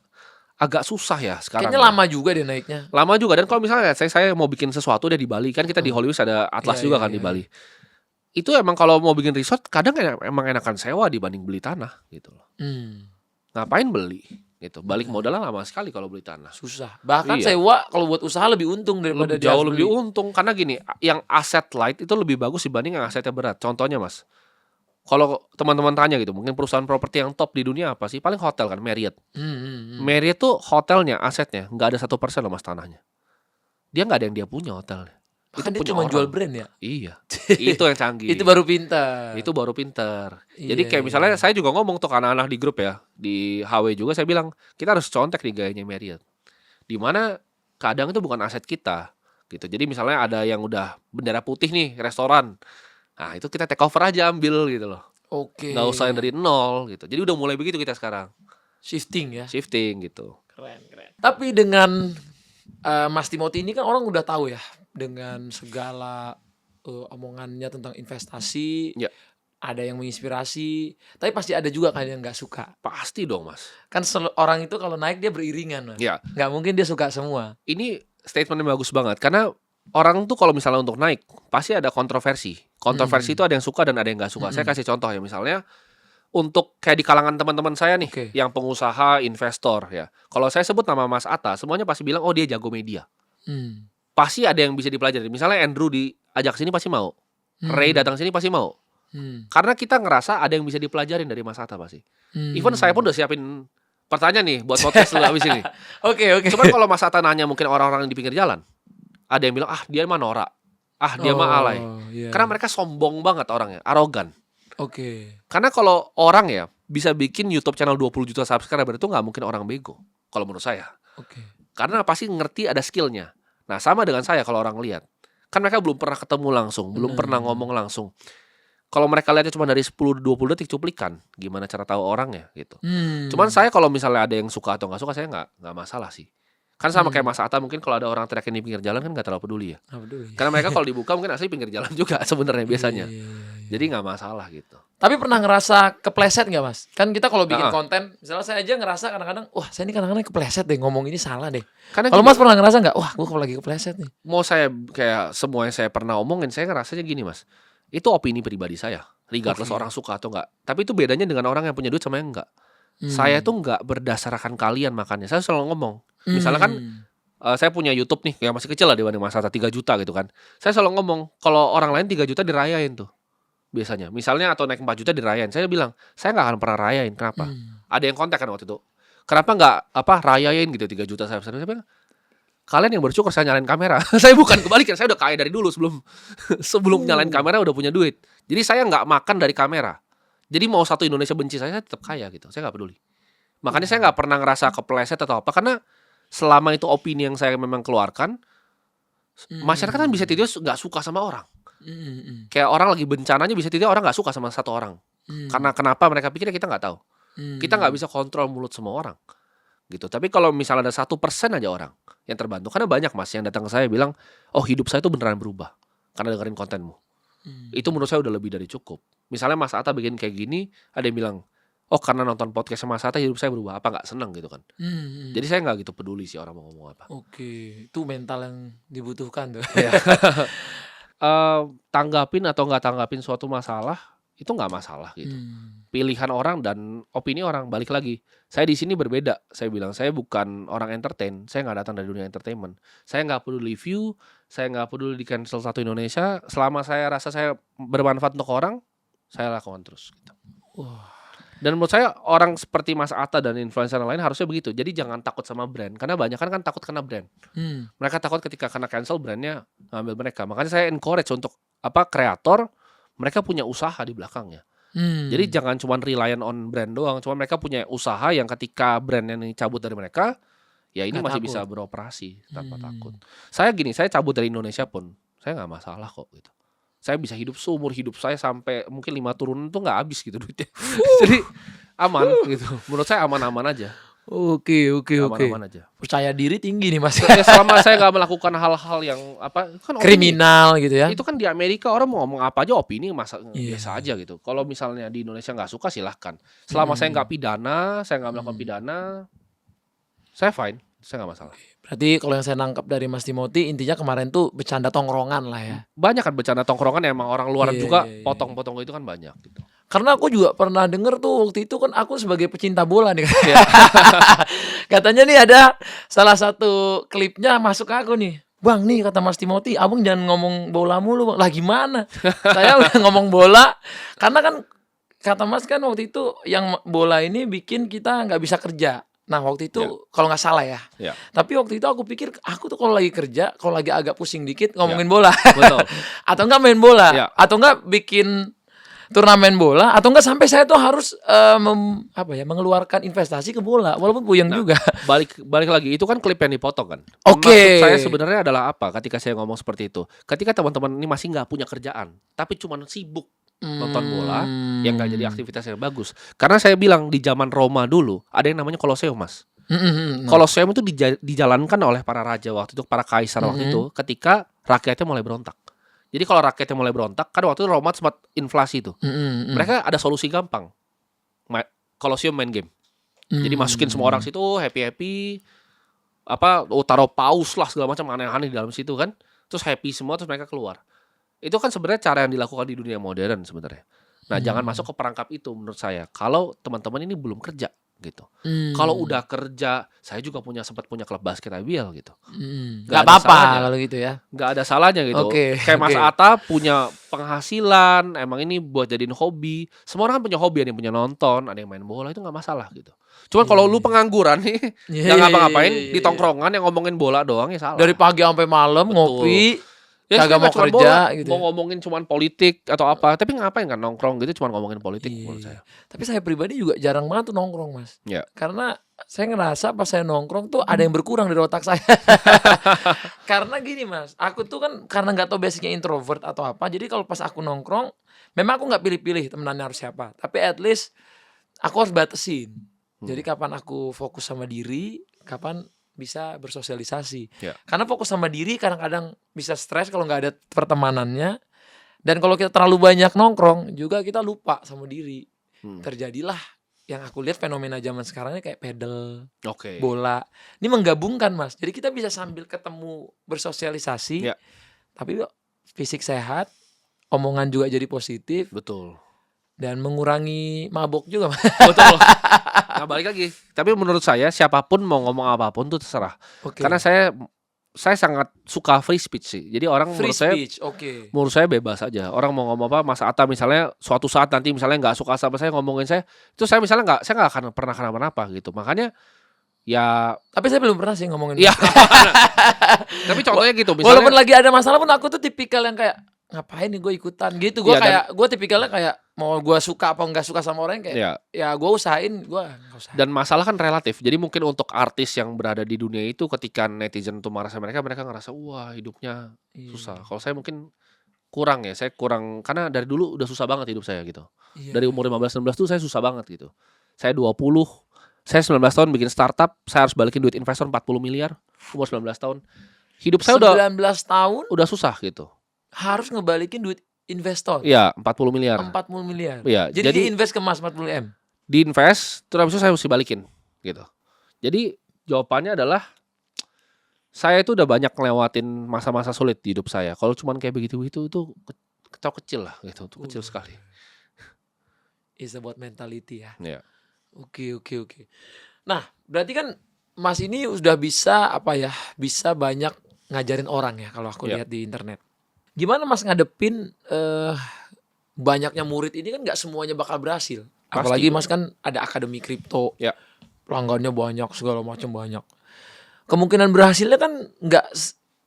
agak susah ya sekarang. Kayaknya lama juga deh naiknya. Lama juga dan kalau misalnya saya mau bikin sesuatu deh di Bali kan kita di Hollywood ada Atlas Iya, juga iya, kan di iya. Bali. Itu emang kalau mau bikin resort kadang emang enakan sewa dibanding beli tanah gitu loh. Ngapain beli gitu. Balik modalnya lama sekali kalau beli tanah. Susah. Bahkan Iya. sewa kalau buat usaha lebih untung daripada dia Jauh harus lebih beli. untung karena gini, yang aset light itu lebih bagus dibanding yang asetnya berat. Contohnya Mas, kalau teman-teman tanya gitu, mungkin perusahaan properti yang top di dunia apa sih? Paling hotel kan, Marriott. Marriott tuh hotelnya, asetnya nggak ada 1% loh Mas tanahnya. Dia nggak ada yang dia punya hotelnya. Bahkan Itu dia punya cuma orang. jual brand ya. Iya, itu yang canggih. Itu baru pintar. Itu baru pinter. Iya, Jadi kayak iya. misalnya saya juga ngomong tuh ke anak-anak di grup ya, di HW juga saya bilang kita harus contek nih gayanya Marriott. Dimana kadang itu bukan aset kita gitu. Jadi misalnya ada yang udah bendera putih nih restoran, nah itu kita take over aja ambil gitu loh. Oke. Nggak usah yang dari nol gitu. Jadi udah mulai begitu kita sekarang Shifting ya. shifting gitu. Keren. Tapi dengan Mas Timothy ini kan orang udah tahu ya dengan segala omongannya tentang investasi. Ya. Ada yang menginspirasi, tapi pasti ada juga kan yang nggak suka. Pasti dong Mas. Kan orang itu kalau naik dia beriringan, Mas. Ya. Nggak mungkin dia suka semua. Ini statement yang bagus banget karena orang tuh kalau misalnya untuk naik pasti ada kontroversi. Kontroversi itu ada yang suka dan ada yang nggak suka. Saya kasih contoh ya misalnya untuk kayak di kalangan teman-teman saya nih Oke. yang pengusaha, investor ya. Kalau saya sebut nama Mas Atta, semuanya pasti bilang oh dia jago media. Pasti ada yang bisa dipelajari. Misalnya Andrew diajak sini pasti mau. Ray datang sini pasti mau. Karena kita ngerasa ada yang bisa dipelajarin dari Mas Atta pasti. Even saya pun udah siapin pertanyaan nih buat podcast dulu habis ini. Oke. Cuman kalau Mas Atta nanya mungkin orang-orang di pinggir jalan, ada yang bilang ah dia mah norak, ah dia mah alay. Iya. Karena mereka sombong banget orangnya, arogan. Oke. Karena kalau orang ya bisa bikin YouTube channel 20 juta subscriber itu nggak mungkin orang bego. Kalau menurut saya. Oke. Karena pasti ngerti ada skillnya. Nah sama dengan saya kalau orang lihat. Kan mereka belum pernah ketemu langsung, belum pernah ngomong langsung. Kalau mereka lihatnya cuma dari 10-20 detik cuplikan, gimana cara tahu orangnya gitu. Cuman saya kalau misalnya ada yang suka atau nggak suka saya nggak masalah sih. Kan sama kayak Mas Atta mungkin kalau ada orang teriakin di pinggir jalan kan nggak terlalu peduli ya. Nggak peduli. Karena mereka kalau dibuka mungkin asli pinggir jalan juga sebenarnya biasanya. Iya. Jadi nggak masalah gitu. Tapi pernah ngerasa kepleset nggak, Mas? Kan kita kalau bikin Nah. konten, misalnya saya aja ngerasa kadang-kadang, wah saya ini kadang-kadang kepleset deh, ngomong ini salah deh. Karena Kalau gini, Mas pernah ngerasa nggak, wah gue lagi kepleset nih. mau saya kayak semua yang saya pernah omongin, saya ngerasanya gini Mas. Itu opini pribadi saya. Regardless orang suka atau enggak. Tapi itu bedanya dengan orang yang punya duit sama yang enggak. Saya tuh enggak berdasarkan kalian makannya. Saya selalu ngomong. Misalnya kan saya punya YouTube nih yang masih kecil lah dibanding Mas Atta 3 juta gitu kan. Saya selalu ngomong kalau orang lain 3 juta dirayain tuh. Biasanya. Misalnya atau naik 4 juta dirayain. Saya bilang, saya enggak akan pernah rayain. Kenapa? Ada yang kontak kan waktu itu. Kenapa enggak rayain gitu 3 juta saya bilang, kalian yang bersyukur saya nyalain kamera. Saya bukan kebalikan, saya udah kaya dari dulu sebelum nyalain kamera udah punya duit. Jadi saya nggak makan dari kamera. Jadi mau satu Indonesia benci saya tetap kaya gitu. Saya nggak peduli. Makanya saya nggak pernah ngerasa kepleset atau apa karena selama itu opini yang saya memang keluarkan, masyarakat kan bisa tidur nggak suka sama orang. Kayak orang lagi bencananya bisa tidur orang nggak suka sama satu orang. Karena kenapa mereka pikirnya kita nggak tahu. Kita nggak bisa kontrol mulut semua orang. Gitu. Tapi kalau misalnya ada 1% aja orang yang terbantu, karena banyak Mas yang datang ke saya bilang, oh hidup saya tuh beneran berubah karena dengerin kontenmu. Itu menurut saya udah lebih dari cukup. Misalnya Mas Atta bikin kayak gini, ada yang bilang, oh karena nonton podcast Mas Atta hidup saya berubah, apa nggak seneng gitu kan. Jadi saya nggak gitu peduli sih orang mau ngomong apa. Oke, itu mental yang dibutuhkan tuh. Tanggapin atau nggak tanggapin suatu masalah itu nggak masalah gitu. Pilihan orang dan opini orang, balik lagi. Saya di sini berbeda. Saya bilang saya bukan orang entertain. Saya nggak datang dari dunia entertainment. Saya nggak peduli view. Saya nggak peduli di cancel satu Indonesia. Selama saya rasa saya bermanfaat untuk orang, saya lakukan terus. Gitu. Dan menurut saya orang seperti Mas Atta dan influencer yang lain harusnya begitu. Jadi jangan takut sama brand. Karena banyak kan takut kena brand. Mereka takut ketika kena cancel brandnya ngambil mereka. Makanya saya encourage untuk kreator. Mereka punya usaha di belakangnya. Jadi jangan cuma reliant on brand doang. Cuma mereka punya usaha yang ketika brandnya ini cabut dari mereka, ya ini Nggak masih takut. bisa beroperasi tanpa takut. Saya gini, saya cabut dari Indonesia pun, saya nggak masalah kok gitu. Saya bisa hidup seumur hidup saya sampai mungkin 5 turunan tuh nggak habis gitu duitnya. Jadi aman gitu. Menurut saya aman-aman aja. Oke. Aman-aman aja. Percaya diri tinggi nih Mas. Ya, selama saya nggak melakukan hal-hal yang apa kan opini. Kriminal gitu ya. Itu kan di Amerika orang mau ngomong apa aja opini Iya. biasa aja gitu. Kalau misalnya di Indonesia nggak suka silahkan. Selama saya nggak pidana, saya nggak melakukan pidana, saya fine, saya nggak masalah. Berarti kalau yang saya nangkap dari Mas Timothy intinya kemarin tuh bercanda tongkrongan lah ya. Banyak kan bercanda tongkrongan emang orang luar Iya, juga iya. potong-potong itu kan banyak gitu. Karena aku juga pernah denger tuh waktu itu kan aku sebagai pecinta bola nih. Iya. Katanya nih ada salah satu klipnya masuk ke aku nih. Bang nih kata Mas Timothy, abang jangan ngomong bola mulu bang. Lah gimana? Saya udah ngomong bola. Karena kan kata Mas kan waktu itu yang bola ini bikin kita nggak bisa kerja. Nah waktu itu Ya. kalau nggak salah ya. Ya, Tapi waktu itu aku pikir aku tuh kalau lagi kerja, kalau lagi agak pusing dikit ngomongin bola. betul. Atau enggak main bola. Ya. Atau enggak bikin turnamen bola. Atau enggak sampai saya tuh harus mengeluarkan investasi ke bola. Walaupun puyeng juga. Balik lagi itu kan klip yang dipotong kan. Oke. Maksud saya sebenarnya adalah apa? Ketika saya ngomong seperti itu, ketika teman-teman ini masih nggak punya kerjaan, tapi cuma sibuk nonton bola, yang nggak jadi aktivitas yang bagus. Karena saya bilang di zaman Roma dulu ada yang namanya Koloseum, Mas. Koloseum itu dijalankan oleh para raja waktu itu, para kaisar waktu itu, ketika rakyatnya mulai berontak. Jadi kalau rakyatnya mulai berontak, kan waktu itu Roma sempat inflasi itu. Mereka ada solusi gampang. Koloseum main game. Jadi masukin semua orang situ happy, taruh paus lah segala macam aneh-aneh di dalam situ kan. Terus happy semua, terus mereka keluar. Itu kan sebenarnya cara yang dilakukan di dunia modern sebenarnya. Nah, jangan masuk ke perangkap itu menurut saya. Kalau teman-teman ini belum kerja gitu. Kalau udah kerja, saya juga sempat punya klub basket IBL gitu. Nggak Nggak ada apa-apa salahnya. kalau gitu ya. Nggak ada salahnya gitu. Oke, Kayak Mas oke. Atta punya penghasilan, emang ini buat jadiin hobi. Semua orang kan punya hobi, ada yang punya nonton, ada yang main bola, itu nggak masalah gitu. Cuman kalau lu pengangguran nih, Iya, nggak iya, ngapa-ngapain iya, di iya. tongkrongan yang ngomongin bola doang ya salah. Dari pagi sampai malam ngopi, Ya, kagak mau sebenarnya cuman kerja bola, gitu. mau ngomongin cuman politik atau apa, tapi ngapain kan nongkrong gitu cuman ngomongin politik menurut saya. Tapi saya pribadi juga jarang banget tuh nongkrong Mas. Ya. Karena saya ngerasa pas saya nongkrong tuh ada yang berkurang dari otak saya. Karena gini Mas, aku tuh kan karena nggak tahu basicnya introvert atau apa. Jadi kalau pas aku nongkrong, memang aku nggak pilih-pilih temenannya harus siapa. Tapi at least aku harus batasin. Jadi kapan aku fokus sama diri, kapan bisa bersosialisasi. Ya. Karena fokus sama diri kadang-kadang bisa stres kalau nggak ada pertemanannya. Dan kalau kita terlalu banyak nongkrong juga kita lupa sama diri. Terjadilah yang aku lihat fenomena zaman sekarang ini kayak pedal, Oke. bola. Ini menggabungkan Mas. Jadi kita bisa sambil ketemu bersosialisasi, Ya. tapi fisik sehat, omongan juga jadi positif Betul. dan mengurangi mabok juga Mas. Betul. Nah, balik lagi. Tapi menurut saya siapapun mau ngomong apapun tuh terserah. Oke. Karena saya sangat suka free speech sih. Jadi orang Free menurut saya speech, oke. menurut saya bebas aja. Orang mau ngomong apa, Mas Atta misalnya suatu saat nanti misalnya nggak suka sama saya ngomongin saya, itu saya misalnya saya nggak akan pernah kenapa-napa gitu. Makanya ya Tapi saya belum pernah sih ngomongin. ya tapi contohnya gitu Walaupun misalnya lagi ada masalah pun aku tuh tipikal yang kayak ngapain nih gue ikutan gitu. Gue Iya, kayak gue tipikalnya kayak mau gue suka apa nggak suka sama orang kayak ya ya gue usahain gue nggak usah. dan masalah kan relatif. Jadi mungkin untuk artis yang berada di dunia itu ketika netizen tuh marah sama mereka ngerasa wah hidupnya Iya. susah. Kalau saya mungkin kurang ya, saya kurang karena dari dulu udah susah banget hidup saya gitu. Iya. Dari umur 15-16 tuh saya susah banget gitu. Saya 20, saya 19 tahun bikin startup, saya harus balikin duit investor 40 miliar, umur 19 tahun. Hidup saya 19 tahun udah susah gitu. harus ngebalikin duit investor Iya, 40 miliar. 40 miliar. Iya, Jadi jadi diinvest ke emas 40 M. diinvest, terus habis itu saya mesti balikin gitu. Jadi jawabannya adalah saya itu udah banyak ngelewatin masa-masa sulit di hidup saya. Kalau cuman kayak begitu itu kecil lah gitu, itu kecil sekali. It's about mentality ya. Iya. Oke. Nah, berarti kan Mas ini sudah bisa bisa banyak ngajarin orang ya kalau aku Iya. lihat di internet. Gimana Mas ngadepin banyaknya murid ini kan nggak semuanya bakal berhasil. Pasti. Apalagi Mas kan ada akademi kripto. Ya. Pelanggannya banyak, segala macam banyak. Kemungkinan berhasilnya kan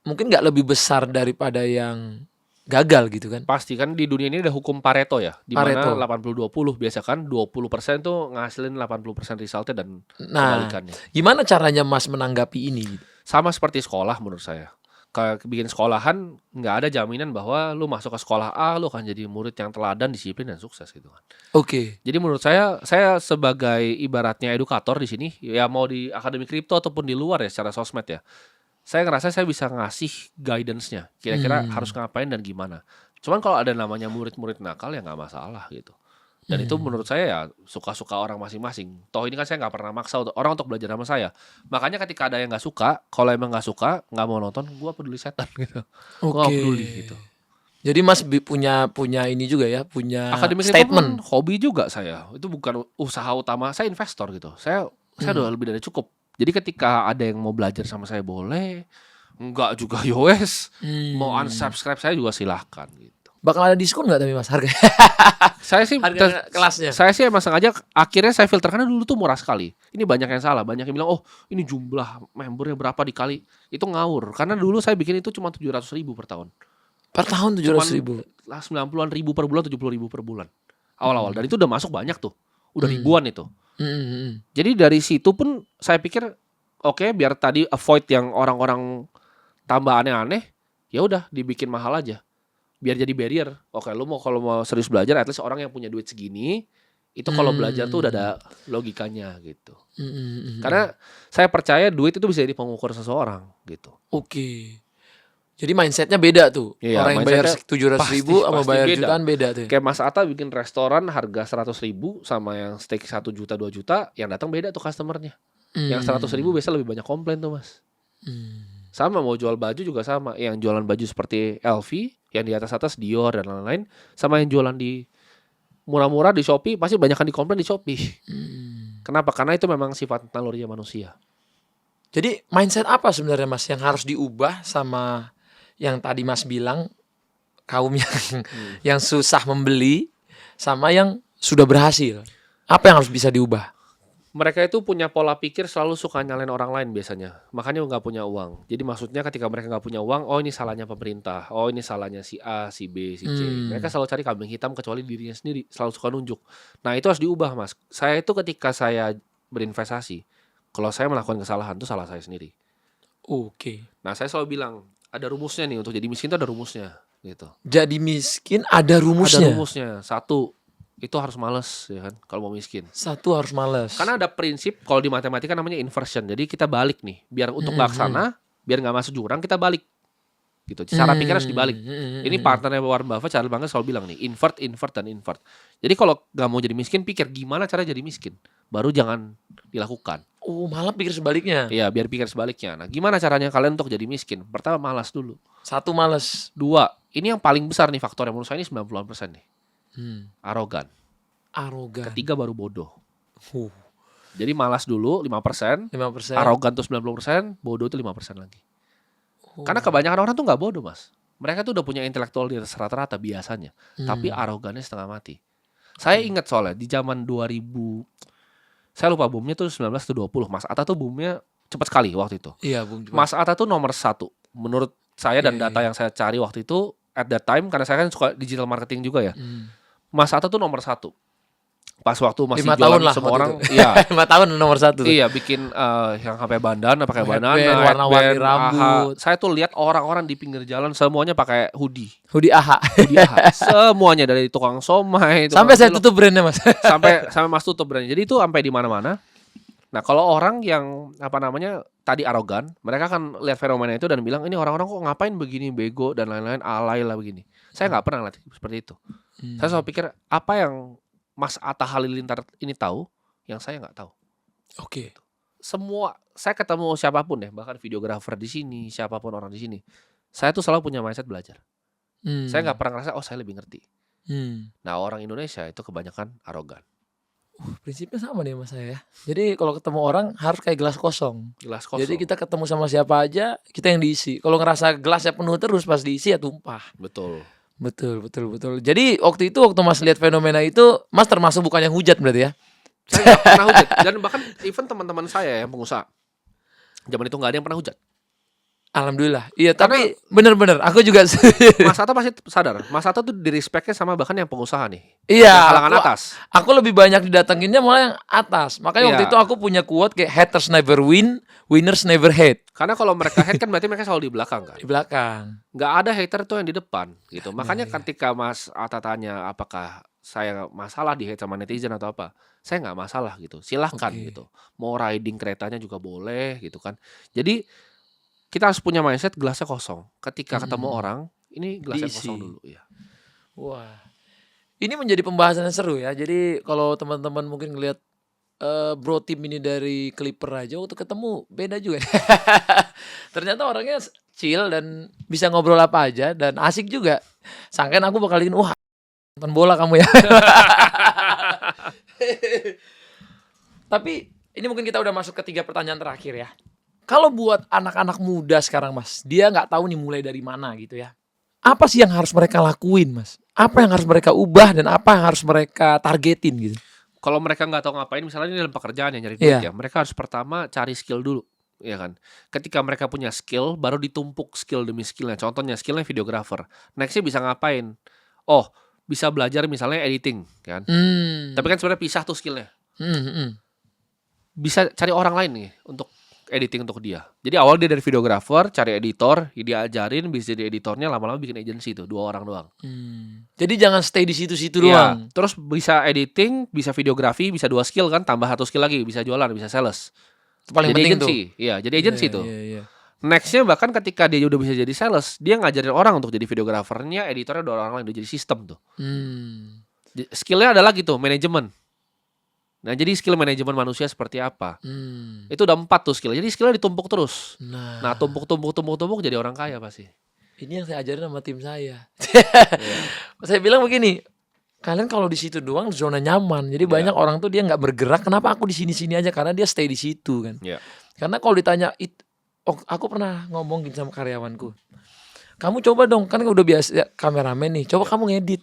mungkin nggak lebih besar daripada yang gagal gitu kan. Pasti kan di dunia ini ada hukum Pareto ya, di mana Pareto. 80-20 biasa kan 20% tuh ngasilin 80% resultnya dan Nah, kebalikannya. gimana caranya Mas menanggapi ini gitu? Sama seperti sekolah menurut saya. Kayak bikin sekolahan nggak ada jaminan bahwa lu masuk ke sekolah A lu akan jadi murid yang teladan, disiplin dan sukses gitu kan. Oke. Jadi menurut saya sebagai ibaratnya edukator di sini ya, mau di akademi kripto ataupun di luar ya secara sosmed ya. Saya ngerasa saya bisa ngasih guidance-nya. Kira-kira harus ngapain dan gimana. Cuman kalau ada namanya murid-murid nakal ya nggak masalah gitu. Dan itu menurut saya ya suka-suka orang masing-masing. Toh ini kan saya nggak pernah maksa orang untuk belajar sama saya. Makanya ketika ada yang nggak suka, kalau emang nggak suka, nggak mau nonton, gue peduli setan gitu. Gue nggak Oke. peduli gitu. Jadi Mas punya ini juga ya, punya Akademi kripto statement. pun hobi juga saya. Itu bukan usaha utama. Saya investor gitu. Saya udah lebih dari cukup. Jadi ketika ada yang mau belajar sama saya boleh, enggak juga yowes. Mau unsubscribe saya juga silahkan gitu. Bakal ada diskon nggak tapi Mas harganya? Saya sih Harga kelasnya. Saya sih emang sengaja akhirnya saya filter karena dulu tuh murah sekali. Ini banyak yang salah, banyak yang bilang oh ini jumlah membernya berapa dikali. Itu ngawur. Karena dulu saya bikin itu cuma 700.000 per tahun. Per tahun 700.000. Lah 90-an ribu per bulan, 70.000 per bulan. Awal-awal dan itu udah masuk banyak tuh. Udah ribuan itu. Jadi dari situ pun saya pikir oke, biar tadi avoid yang orang-orang tambah aneh-aneh, ya udah dibikin mahal aja. Biar jadi barrier. Oke, lu kalau mau serius belajar, at least orang yang punya duit segini, itu kalau belajar tuh udah ada logikanya gitu. Karena saya percaya duit itu bisa jadi pengukur seseorang gitu. Oke. Jadi mindsetnya beda tuh. Iya, Orang yang bayar mindsetnya 700.000 sama pasti bayar beda. jutaan beda tuh. Kayak Mas Atta bikin restoran harga 100.000 sama yang steak 1 juta 2 juta, yang datang beda tuh customernya. Yang 100.000 biasa lebih banyak komplain tuh Mas. Sama mau jual baju juga sama. Yang jualan baju seperti LV, yang di atas Dior dan lain-lain, sama yang jualan di murah-murah di Shopee pasti banyakan dikomplain di Shopee. Kenapa? Karena itu memang sifat nalurinya manusia. Jadi mindset apa sebenarnya Mas yang harus diubah sama yang tadi Mas bilang kaum yang susah membeli sama yang sudah berhasil? Apa yang harus bisa diubah? Mereka itu punya pola pikir selalu suka nyalain orang lain biasanya. Makanya nggak punya uang. Jadi maksudnya ketika mereka nggak punya uang, oh ini salahnya pemerintah, oh ini salahnya si A, si B, si C. Mereka selalu cari kambing hitam kecuali dirinya sendiri. Selalu suka nunjuk. Nah itu harus diubah Mas. Saya itu ketika saya berinvestasi, kalau saya melakukan kesalahan itu salah saya sendiri. Oke. Nah saya selalu bilang, ada rumusnya nih, untuk jadi miskin itu ada rumusnya gitu. Jadi miskin ada rumusnya. Ada rumusnya. 1, itu harus males ya kan kalau mau miskin. 1 harus malas. Karena ada prinsip kalau di matematika namanya inversion. Jadi kita balik nih, biar untuk nggak kesana, biar nggak masuk jurang kita balik. Gitu. Cara pikir harus dibalik. Ini partnernya Warren Buffett, Charles Munger selalu bilang nih, invert, dan invert. Jadi kalau nggak mau jadi miskin, pikir gimana cara jadi miskin. Baru jangan dilakukan. Oh, malah pikir sebaliknya. Iya, biar pikir sebaliknya. Nah, gimana caranya kalian untuk jadi miskin? Pertama, malas dulu. 1 malas. 2, ini yang paling besar nih faktornya menurut saya ini 90% nih. Arogan. Arogan. 3 baru bodoh. Jadi malas dulu 5%, 5%. arogan tuh 90%, bodoh itu 5% lagi. Karena kebanyakan orang tuh nggak bodoh Mas. Mereka tuh udah punya intelektual di atas rata-rata biasanya, tapi arogannya setengah mati. Saya ingat soalnya di zaman 2000, saya lupa boomnya tuh 19 atau 20. Mas Atta tuh boomnya cepat sekali waktu itu. Iya, Bung. Mas Atta tuh nomor 1 menurut saya dan data yang saya cari waktu itu at that time, karena saya kan suka digital marketing juga ya. Mas Atta tuh nomor 1. Pas waktu masih 5 jualan tahun lah semua waktu orang, itu. iya. 5 tahun nomor 1 tuh. Iya, bikin yang sampai bandana, pakai bandana, Headband, warna-warni headband, rambut. AHA. Saya tuh lihat orang-orang di pinggir jalan semuanya pakai hoodie. Hoodie AHA. Hoodie AHA. Semuanya dari tukang somai, tukang Sampai saya cilok, tutup brandnya Mas. sampai Mas tutup brandnya. Jadi itu sampai di mana-mana. Nah, kalau orang yang tadi arogan, mereka akan lihat fenomena itu dan bilang ini orang-orang kok ngapain begini, bego dan lain-lain, alay lah begini. Saya nggak pernah lihat seperti itu. Saya selalu pikir apa yang Mas Atta Halilintar ini tahu yang saya nggak tahu. Oke. Semua saya ketemu siapapun ya, bahkan videografer di sini, siapapun orang di sini, saya tuh selalu punya mindset belajar. Saya nggak pernah ngerasa saya lebih ngerti. Nah, orang Indonesia itu kebanyakan arogan. Prinsipnya sama nih Mas saya. Jadi kalau ketemu orang harus kayak gelas kosong. Gelas kosong. Jadi kita ketemu sama siapa aja, kita yang diisi. Kalau ngerasa gelasnya penuh terus pas diisi ya tumpah. Betul. Betul. Jadi waktu Mas lihat fenomena itu, Mas termasuk bukan yang hujat berarti ya? Saya nggak pernah hujat. Dan bahkan even teman-teman saya yang pengusaha, zaman itu nggak ada yang pernah hujat. Alhamdulillah. Iya, tapi bener-bener aku juga Mas Atta pasti sadar, Mas Atta tuh di-respect-nya sama bahkan yang pengusaha nih. iya, Yang kalangan atas. aku lebih banyak didatanginnya malah yang atas. Makanya waktu Iya. itu aku punya quote kayak haters never win, winners never hate. Karena kalau mereka hate kan berarti mereka selalu di belakang kan. Di belakang. Nggak ada hater tuh yang di depan gitu. Iya, Makanya ketika Mas Atta tanya apakah saya masalah di hate sama netizen atau apa, saya nggak masalah gitu. Silahkan Oke. gitu. Mau riding keretanya juga boleh gitu kan. Jadi kita harus punya mindset gelasnya kosong. Ketika ketemu orang, ini gelasnya Diisi. kosong dulu ya. Wah. Ini menjadi pembahasan yang seru ya. Jadi kalau teman-teman mungkin ngelihat bro tim ini dari Clipper aja waktu ketemu beda juga. Ternyata orangnya chill dan bisa ngobrol apa aja dan asik juga. Sangkain aku bakal bikin wah nonton bola kamu ya. Tapi ini mungkin kita udah masuk ke 3 pertanyaan terakhir ya. Kalau buat anak-anak muda sekarang Mas, dia nggak tahu nih mulai dari mana gitu ya. Apa sih yang harus mereka lakuin Mas? Apa yang harus mereka ubah dan apa yang harus mereka targetin gitu? Kalau mereka nggak tahu ngapain, misalnya ini dalam pekerjaan yang nyari duit Iya. ya, mereka harus pertama cari skill dulu, ya kan. Ketika mereka punya skill, baru ditumpuk skill demi skillnya. Contohnya skillnya videographer. Nextnya bisa ngapain? Oh, bisa belajar misalnya editing, kan. Tapi kan sebenarnya pisah tuh skillnya. Bisa cari orang lain nih untuk editing untuk dia. Jadi awal dia dari videographer, cari editor, dia ajarin, bisa jadi editornya, lama-lama bikin agency tuh, 2 orang doang. Jadi jangan stay di situ-situ Iya. doang. Terus bisa editing, bisa videografi, bisa 2 skill kan, tambah 1 skill lagi, bisa jualan, bisa sales. Itu paling Jadi penting agency. tuh. Iya, jadi agency Iya, tuh. iya. Nextnya bahkan ketika dia udah bisa jadi sales, dia ngajarin orang untuk jadi videografernya, editornya 2 orang lain, udah jadi sistem tuh. Skillnya ada lagi tuh, manajemen. Nah, jadi skill manajemen manusia seperti apa? Itu udah 4 tuh skill. Jadi skillnya ditumpuk terus. Nah, tumpuk jadi orang kaya pasti. Ini yang saya ajarin sama tim saya. Iya. Saya bilang begini, kalian kalau di situ doang zona nyaman. Jadi banyak orang tuh dia nggak bergerak. Kenapa aku di sini-sini aja? Karena dia stay di situ kan. Iya. Karena kalau ditanya, aku pernah ngomong gini sama karyawanku. Kamu coba dong, kan udah biasa kameramen nih. Coba kamu ngedit.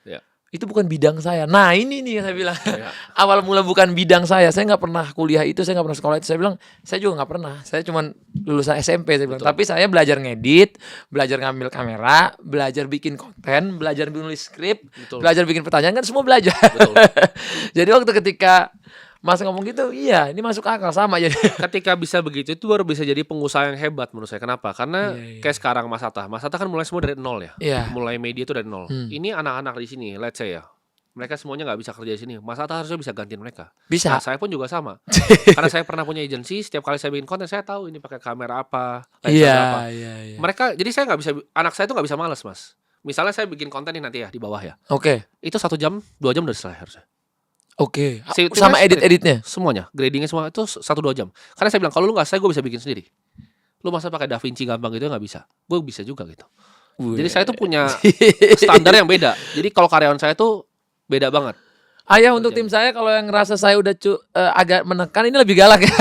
Iya. Itu bukan bidang saya. Nah ini nih yang saya bilang. Iya. Awal mula bukan bidang saya. Saya nggak pernah kuliah itu. Saya nggak pernah sekolah itu. Saya bilang saya juga nggak pernah. Saya cuma lulusan SMP. Saya bilang. Betul. Tapi saya belajar ngedit, belajar ngambil kamera, belajar bikin konten, belajar nulis skrip, Betul. belajar bikin pertanyaan kan semua belajar. Betul. Jadi waktu ketika Mas ngomong gitu, iya ini masuk akal sama jadi. Ketika bisa begitu itu baru bisa jadi pengusaha yang hebat menurut saya. Kenapa? Karena Iya. kayak sekarang Mas Atta kan mulai semua dari nol ya. Iya. Mulai media itu dari nol. Ini anak-anak di sini, let's say ya. Mereka semuanya nggak bisa kerja di sini. Mas Atta harusnya bisa gantiin mereka. Bisa. Nah, saya pun juga sama. Karena saya pernah punya agency, setiap kali saya bikin konten saya tahu ini pakai kamera apa, lensa berapa. Iya. Mereka, jadi saya nggak bisa, anak saya tuh nggak bisa malas Mas. Misalnya saya bikin konten nih nanti ya di bawah ya. Oke. Itu 1 jam, 2 jam udah selesai harusnya. Oke. Si- Sama timnya edit-editnya. Semuanya, gradingnya semua itu 1-2 jam. Karena saya bilang kalau lu nggak saya gue bisa bikin sendiri. Lu masa pakai DaVinci gampang gitu nggak bisa? Gue bisa juga gitu. Jadi saya tuh punya standar yang beda. Jadi kalau karyawan saya tuh beda banget. Ayah untuk tim saya kalau yang ngerasa saya udah agak menekan ini lebih galak ya.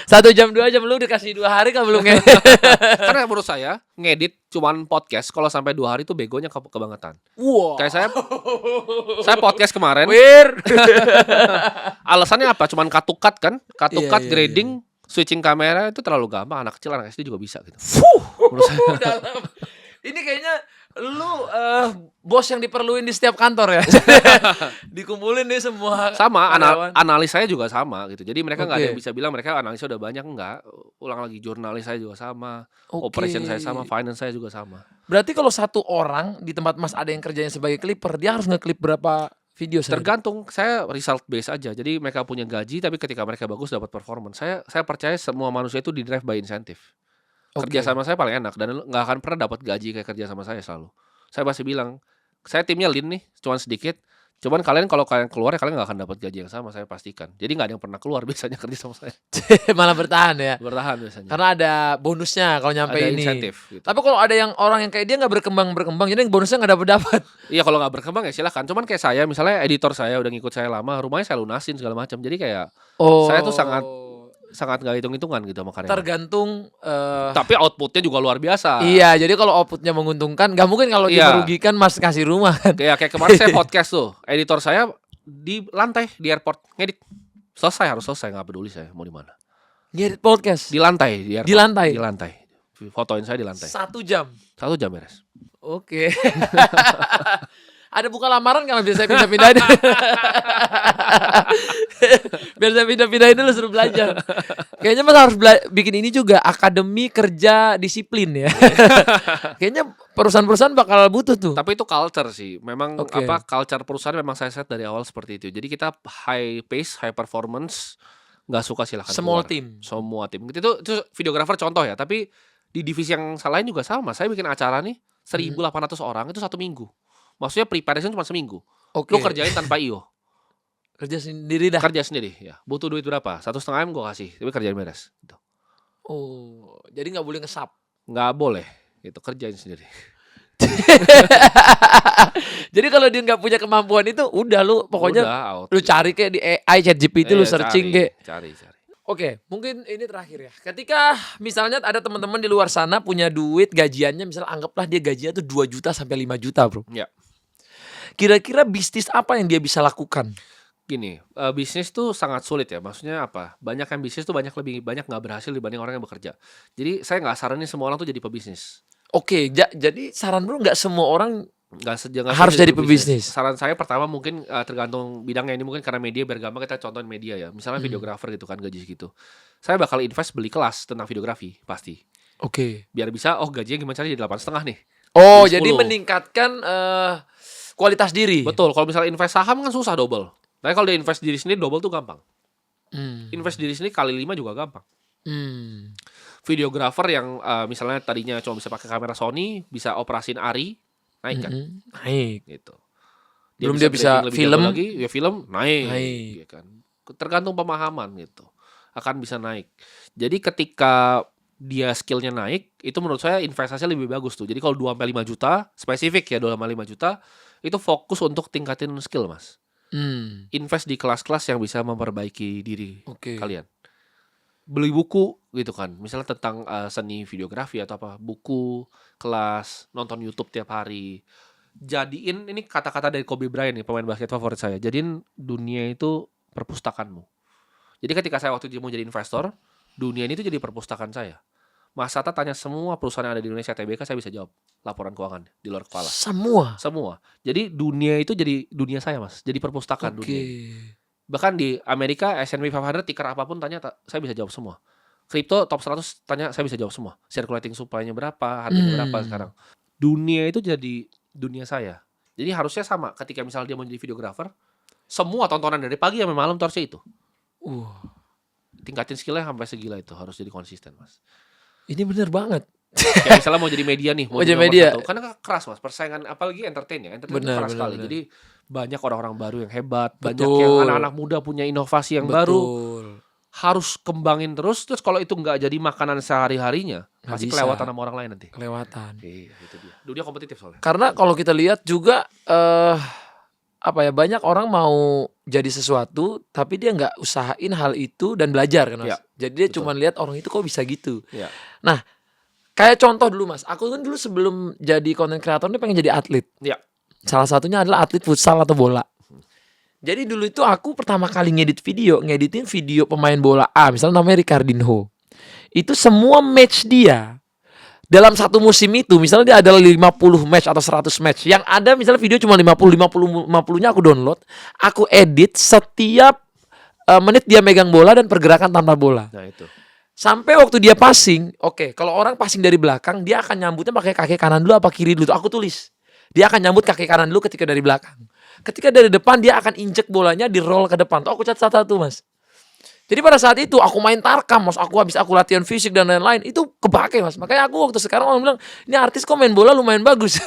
1 jam 2 jam lu dikasih 2 hari kan belum ngedit. Karena menurut saya ngedit cuman podcast kalau sampai 2 hari tuh begonya kebangetan. Wow. Kayak saya podcast kemarin. Weird. Alasannya apa? Cuman cut to cut kan? Cut to Iya, cut, iya, grading, switching kamera itu terlalu gampang. Anak kecil, anak SD juga bisa gitu. Menurut saya. Dalam. Ini kayaknya lu bos yang diperluin di setiap kantor ya. Dikumpulin nih semua. Sama, karyawan. analis saya juga sama gitu. Jadi mereka nggak ada Oke. yang bisa bilang mereka analisa udah banyak, enggak. Ulang lagi, jurnalis saya juga sama, Oke. operation saya sama, finance saya juga sama. Berarti kalau satu orang di tempat Mas ada yang kerjanya sebagai clipper, dia harus ngeklip berapa video sehari? Tergantung, saya result base aja. Jadi mereka punya gaji, tapi ketika mereka bagus dapat performance. Saya percaya semua manusia itu di drive by insentif. Oke. Kerja sama saya paling enak dan nggak akan pernah dapat gaji kayak kerja sama saya selalu. Saya pasti bilang, saya timnya lean nih, cuman sedikit. Cuman kalian kalau kalian keluar ya kalian nggak akan dapat gaji yang sama, saya pastikan. Jadi nggak ada yang pernah keluar biasanya kerja sama saya. Malah bertahan ya. Bertahan biasanya. Karena ada bonusnya kalau nyampe Ada ini. insentif gitu. Tapi kalau ada yang orang yang kayak dia nggak berkembang, jadi yang bonusnya nggak dapat. Iya kalau nggak berkembang ya silahkan. Cuman kayak saya, misalnya editor saya udah ngikut saya lama, rumahnya saya lunasin segala macam. Jadi kayak saya tuh sangat nggak hitung-hitungan gitu sama karyawan. tergantung. Tapi outputnya juga luar biasa. Iya, jadi kalau outputnya menguntungkan, nggak mungkin kalau dia Iya. merugikan Mas kasih rumah kan. Kayak kemarin saya podcast tuh, editor saya di lantai di airport ngedit. Harus selesai, nggak peduli saya mau di mana. Ngedit podcast Di lantai, di airport. di lantai. Di lantai. fotoin saya di lantai. 1 jam. 1 jam beres. Oke. Ada buka lamaran kan biar saya pindah-pindahin. Biar saya pindah-pindahin dulu suruh belajar. Kayaknya Mas harus bikin ini juga akademi kerja disiplin ya. Kayaknya perusahaan-perusahaan bakal butuh tuh. Tapi itu culture sih. Memang Oke. culture perusahaan memang saya set dari awal seperti itu. Jadi kita high pace, high performance, nggak suka silahkan Small keluar. team. Semua tim. Itu videographer contoh ya. Tapi di divisi yang lain juga sama. Saya bikin acara nih 1.800 orang itu 1 minggu. Maksudnya preparation cuma seminggu. Oke. Lu kerjain tanpa IO. Kerja sendiri dah. Kerja sendiri ya. Butuh duit berapa? 1,5 M gue kasih. Tapi kerjain beres. Gitu. Oh, jadi nggak boleh ngesap. Nggak boleh. Gitu, kerjain sendiri. Jadi kalau dia nggak punya kemampuan itu, udah lu pokoknya Udah, out. lu cari kayak di AI, ChatGPT, lu searching kayak. Cari. Oke, mungkin ini terakhir ya. Ketika misalnya ada teman-teman di luar sana punya duit gajiannya, misalnya anggaplah dia gajinya tuh 2 juta sampai 5 juta, bro. Ya. Kira-kira bisnis apa yang dia bisa lakukan? Gini, bisnis tuh sangat sulit ya. Maksudnya apa? Banyak yang bisnis tuh lebih banyak nggak berhasil dibanding orang yang bekerja. Jadi saya nggak saranin semua orang tuh jadi pebisnis. Oke, jadi saran bro nggak semua orang Nggak harus jadi pebisnis. Saran saya pertama mungkin tergantung bidangnya. Ini mungkin karena media biar gampang kita contohin media ya. Misalnya videographer gitu kan gaji segitu. Saya bakal invest beli kelas tentang videografi pasti. Oke. Biar bisa gajanya gimana caranya jadi 8,5 nih. Oh, Jadi jadi 10. meningkatkan kualitas diri. Betul, kalau misalnya invest saham kan susah double. Tapi kalau dia invest diri sendiri double tuh gampang. Hmm. Invest diri sendiri kali 5 juga gampang. Hmm. Videographer yang misalnya tadinya cuma bisa pakai kamera Sony, bisa operasin ARRI, naik kan? Naik. Gitu. Belum dia bisa breaking lebih film. jago lagi, ya film naik. Naik. Ya kan? Tergantung pemahaman gitu. Akan bisa naik. Jadi ketika dia skillnya naik, itu menurut saya investasinya lebih bagus tuh. Jadi kalau 2-5 juta, spesifik ya 2-5 juta, itu fokus untuk tingkatin skill, Mas. Invest di kelas-kelas yang bisa memperbaiki diri Oke. kalian. Beli buku gitu kan, misalnya tentang seni videografi atau apa, buku, kelas, nonton YouTube tiap hari. Jadiin, ini kata-kata dari Kobe Bryant nih, pemain basket favorit saya. Jadiin dunia itu perpustakaanmu. Jadi ketika saya waktu itu mau jadi investor, dunia ini tuh jadi perpustakaan saya. Mas Sata tanya semua perusahaan yang ada di Indonesia TBK, saya bisa jawab laporan keuangan di luar kepala. Semua. Jadi dunia itu jadi dunia saya, Mas. Jadi perpustakaan dunia. Bahkan di Amerika S&P 500 ticker apapun tanya saya bisa jawab semua. Kripto top 100 tanya saya bisa jawab semua. Circulating supply-nya berapa, harganya berapa sekarang. Dunia itu jadi dunia saya. Jadi harusnya sama ketika misalnya dia mau jadi videographer, semua tontonan dari pagi sampai malam tuh harusnya itu. Tingkatin skillnya sampai segila itu, harus jadi konsisten, Mas. Ini bener banget. Kayak misalnya mau jadi media nih, mau Mau jadi jadi nomor media. 1. Karena keras, Mas, persaingan apalagi entertain ya. Entertain Benar, keras sekali. benar. Jadi banyak orang-orang baru yang hebat, banyak Betul. yang anak-anak muda punya inovasi yang baru. Betul. Harus kembangin terus kalau itu nggak jadi makanan sehari-harinya Nggak pasti bisa. kelewatan sama orang lain nanti. Kelewatan. Iya, itu dia. Dunia kompetitif soalnya. Karena kalau kita lihat juga apa ya, banyak orang mau jadi sesuatu tapi dia nggak usahain hal itu dan belajar kan, Mas. Ya, Jadi dia betul. cuma lihat orang itu kok bisa gitu. Iya. Nah, kayak contoh dulu, Mas. Aku kan dulu sebelum jadi content creator ini pengen jadi atlet. Iya. Salah satunya adalah atlet futsal atau bola. Jadi dulu itu aku pertama kali ngeditin video pemain bola A, misalnya namanya Ricardinho. Itu semua match dia dalam satu musim itu, misalnya dia adalah 50 match atau 100 match. Yang ada misalnya video cuma 50-nya aku download, aku edit setiap menit dia megang bola dan pergerakan tanpa bola. Nah, itu. Sampai waktu dia passing, oke, kalau orang passing dari belakang, dia akan nyambutnya pakai kaki kanan dulu apa kiri dulu. Tuh aku tulis. Dia akan nyambut kaki kanan dulu ketika dari belakang. Ketika dari depan dia akan injek bolanya di roll ke depan. Tuh aku catat satu, Mas. Jadi pada saat itu aku main tarkam, Mas. Aku latihan fisik dan lain-lain. Itu kepake, Mas. Makanya aku waktu sekarang orang bilang, ini artis kok main bola lumayan bagus.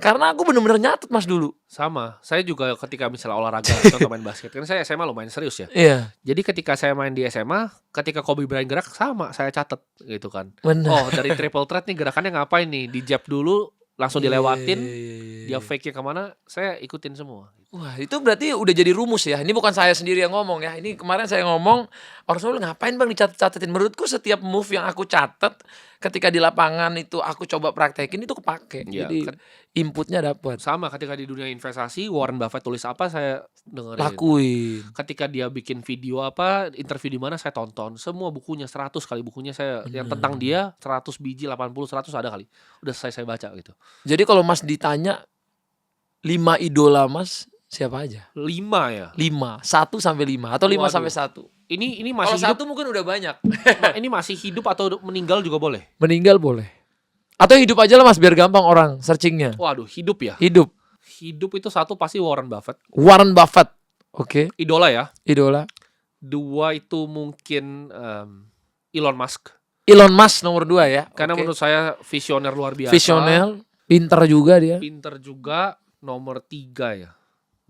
Karena aku bener-bener nyatet, Mas, dulu. Sama. Saya juga ketika misalnya olahraga, contoh main basket. Kan saya SMA lumayan serius ya. Iya. Jadi ketika saya main di SMA, ketika Kobe Bryant gerak sama, saya catat gitu kan. Bener. Oh, dari triple threat nih gerakannya ngapain nih? Di jab dulu, langsung dilewatin, Iya. dia fake-nya kemana, saya ikutin semua. Wah, itu berarti udah jadi rumus ya. Ini bukan saya sendiri yang ngomong ya. Ini kemarin saya ngomong, orang selalu ngapain Bang dicatat-catatin. Menurutku setiap move yang aku catat ketika di lapangan itu aku coba praktekin itu kepake. Iya, Jadi kan. inputnya dapat. Sama ketika di dunia investasi, Warren Buffett tulis apa saya dengerin. Lakuin. Ketika dia bikin video apa, interview di mana saya tonton. Semua bukunya 100 kali bukunya saya yang tentang dia 100 biji, 80, 100 ada kali. Udah selesai saya baca gitu. Jadi kalau Mas ditanya 5 idola Mas siapa aja? 5 ya. 5, 1 sampai 5 atau 5 Waduh. sampai 1. Ini Kalau masih hidup. 1 mungkin udah banyak. Ini masih hidup atau meninggal juga boleh. Meninggal boleh. Atau hidup aja lah Mas biar gampang orang searchingnya. Waduh, hidup ya. Hidup. Hidup itu 1 pasti Warren Buffett. Warren Buffett. Oke, Idola ya. idola. 2 itu mungkin Elon Musk. Elon Musk nomor 2 ya. Karena Oke. menurut saya visioner luar biasa. Visioner, pinter juga dia. Pinter juga. Nomor 3 ya.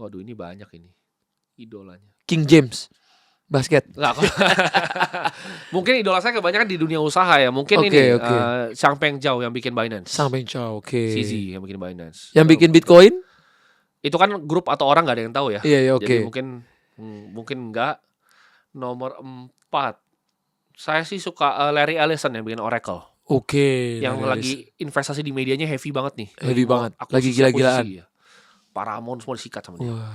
Waduh, ini banyak ini idolanya. King James. Basket. Nggak, mungkin idola saya kebanyakan di dunia usaha ya. Mungkin Oke, ini oke. Changpeng Zhao yang bikin Binance. Sang Peng Chow. Oke. CZ yang bikin Binance. Yang bikin Bitcoin? Itu kan grup atau orang nggak ada yang tahu ya. Iya, iya, oke. Jadi mungkin enggak. Nomor 4 saya sih suka Larry Ellison yang bikin Oracle. Oke. Yang Larry lagi investasi di medianya heavy banget nih. Heavy banget. Akuisisi- Lagi gila-gilaan. akuisisi ya. Paramount semua disikat sama dia. Wah.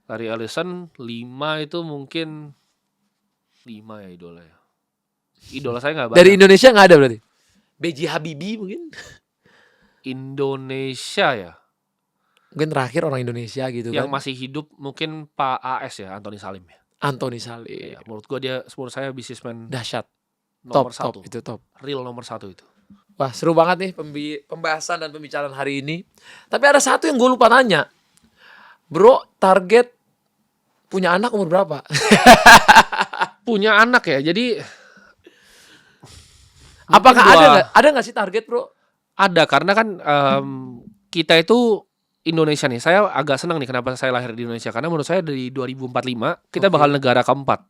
Larry Ellison 5 itu mungkin 5 ya idola ya. Idola saya nggak banyak. Dari Indonesia nggak ada berarti? B.J. Habibie mungkin? Indonesia ya. Mungkin terakhir orang Indonesia gitu Yang kan. masih hidup mungkin Pak AS ya, Anthony Salim ya. Anthony Salim. Ya, menurut saya businessman Dahsyat. nomor Top, 1. itu top. Real nomor 1 itu. Wah, seru banget nih pembahasan dan pembicaraan hari ini. Tapi ada satu yang gue lupa nanya. Bro, target punya anak umur berapa? Punya anak ya. Jadi Apakah mungkin ada nggak sih target, Bro? ada karena kan kita itu Indonesia nih. Saya agak senang nih kenapa saya lahir di Indonesia karena menurut saya dari 2045 kita Oke. bakal negara keempat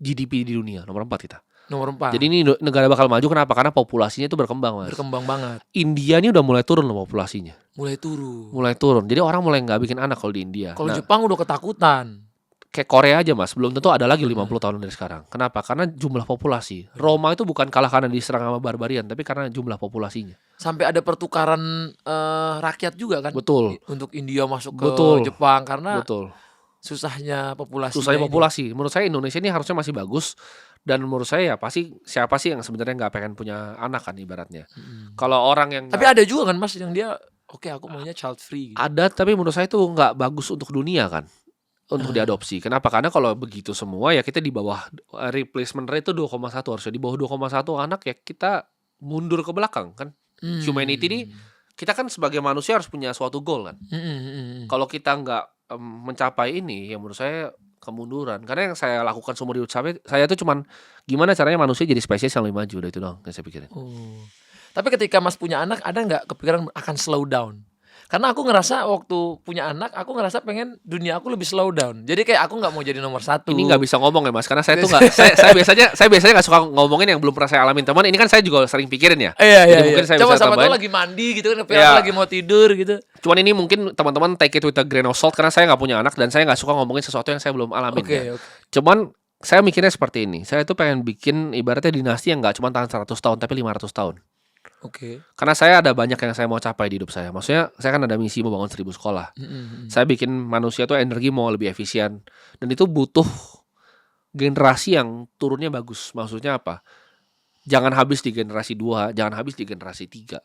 GDP di dunia, nomor 4 kita. Nomor 4. Jadi ini negara bakal maju kenapa? Karena populasinya itu berkembang, Mas. berkembang banget. India ini udah mulai turun loh populasinya. Mulai turun. Jadi orang mulai nggak bikin anak kalau di India. Kalau Nah, Jepang udah ketakutan. kayak Korea aja Mas, belum tentu ada lagi 50 tahun dari sekarang. Kenapa? Karena jumlah populasi. Roma itu bukan kalah karena diserang sama barbarian, tapi karena jumlah populasinya. Sampai ada pertukaran rakyat juga kan? Betul. Untuk India masuk ke Betul. Jepang karena Betul. susahnya populasi. Susahnya populasi. Menurut saya Indonesia ini harusnya masih bagus. Dan menurut saya ya pasti siapa sih yang sebenarnya nggak pengen punya anak kan ibaratnya. Kalau orang yang Tapi ada juga kan Mas yang dia oke aku maunya child free gitu. ada, tapi menurut saya itu nggak bagus untuk dunia kan. Untuk diadopsi. Kenapa? Karena kalau begitu semua ya kita di bawah replacement rate itu 2,1 harusnya. Di bawah 2,1 anak ya kita mundur ke belakang kan. Humanity ini kita kan sebagai manusia harus punya suatu goal kan. Kalau kita nggak mencapai ini ya menurut saya kemunduran. Karena yang saya lakukan seumur hidup saya itu cuman gimana caranya manusia jadi spesies yang lebih maju. Udah itu doang yang saya pikirin. Oh. Tapi ketika Mas punya anak ada nggak kepikiran akan slow down? Karena aku ngerasa waktu punya anak aku ngerasa pengen dunia aku lebih slow down. Jadi kayak aku nggak mau jadi nomor 1. Ini nggak bisa ngomong ya Mas, karena saya tuh nggak, saya biasanya nggak suka ngomongin yang belum pernah saya alamin. Teman, ini kan saya juga sering pikirin ya. Iya. Jadi mungkin saya Coba bisa sama tambahin. tuh lagi mandi gitu kan, tapi Iya. aku lagi mau tidur gitu. Cuman ini mungkin teman-teman take it with a grain of salt karena saya nggak punya anak dan saya nggak suka ngomongin sesuatu yang saya belum alamin. Oke, ya. oke. Cuman saya mikirnya seperti ini. Saya tuh pengen bikin ibaratnya dinasti yang nggak cuma tahan 100 tahun tapi 500 tahun. Oke. Karena saya ada banyak yang saya mau capai di hidup saya. Maksudnya saya kan ada misi mau bangun 1000 sekolah. Saya bikin manusia tuh energi mau lebih efisien. Dan itu butuh generasi yang turunnya bagus. Maksudnya apa? Jangan habis di generasi 2, jangan habis di generasi 3.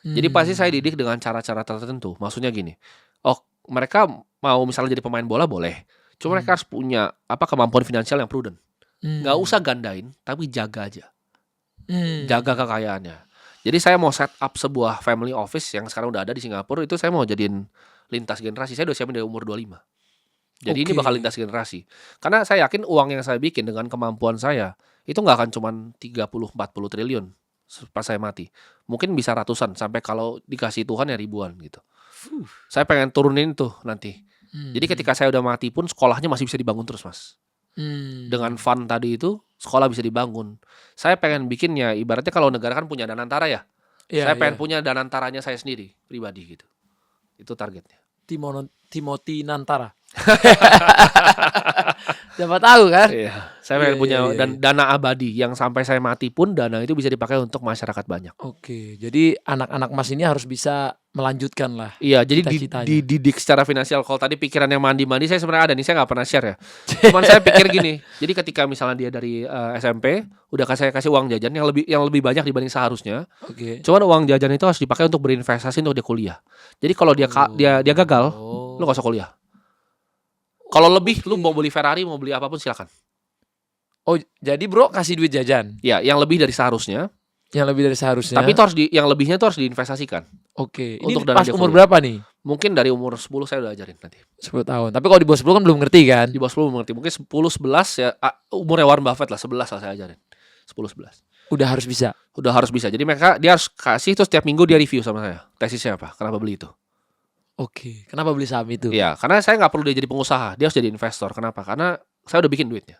Jadi pasti saya didik dengan cara-cara tertentu. Maksudnya gini. Oh, mereka mau misalnya jadi pemain bola boleh. Cuma mereka harus punya kemampuan finansial yang prudent. Nggak usah gandain, tapi jaga aja. Jaga kekayaannya. Jadi saya mau set up sebuah family office yang sekarang udah ada di Singapura. Itu saya mau jadiin lintas generasi. Saya udah siapin dari umur 25. Jadi ini Oke. bakal lintas generasi. Karena saya yakin uang yang saya bikin dengan kemampuan saya itu nggak akan cuma 30-40 triliun pas saya mati. Mungkin bisa ratusan sampai kalau dikasih Tuhan ya ribuan gitu. Saya pengen turunin tuh nanti. Jadi ketika saya udah mati pun sekolahnya masih bisa dibangun terus Mas. Dengan fund tadi itu sekolah bisa dibangun. Saya pengen bikin ya ibaratnya kalau negara kan punya danantara ya. Iya, Saya pengen iya. punya danantaranya saya sendiri pribadi gitu. Itu targetnya. Timothy Nantara. Siapa tahu kan? Iya, saya pengen punya dan dana abadi yang sampai saya mati pun dana itu bisa dipakai untuk masyarakat banyak. Oke, jadi anak-anak Mas ini harus bisa melanjutkan lah. Iya, jadi Cita-citanya. dididik secara finansial. Kalau tadi pikiran yang mandi-mandi saya sebenarnya ada nih, saya nggak pernah share ya. Cuman saya pikir gini, jadi ketika misalnya dia dari SMP udah saya kasih uang jajan yang lebih banyak dibanding seharusnya. Oke. Cuman uang jajan itu harus dipakai untuk berinvestasi untuk dia kuliah. Jadi kalau dia dia gagal, lu gak usah kuliah. Kalau lebih lu mau beli Ferrari, mau beli apapun silakan. Oh, jadi bro kasih duit jajan Ya, yang lebih dari seharusnya. yang lebih dari seharusnya. Tapi itu harus yang lebihnya itu harus diinvestasikan. Oke, ini Untuk dana pas dia umur kuliah. berapa nih? Mungkin dari umur 10 saya udah ajarin nanti. 10 tahun. Tapi kalau di bawah 10 kan belum ngerti kan? Di bawah 10 mengerti. Mungkin 10 11 ya umurnya Warren Buffett lah, 11 lah saya ajarin. 10 11. Udah harus bisa. Udah harus bisa. Jadi mereka dia harus kasih itu setiap minggu dia review sama saya. Tesisnya apa? Kenapa beli itu? Oke, kenapa beli saham itu? Iya, karena saya nggak perlu dia jadi pengusaha, dia harus jadi investor. Kenapa? Karena saya udah bikin duitnya,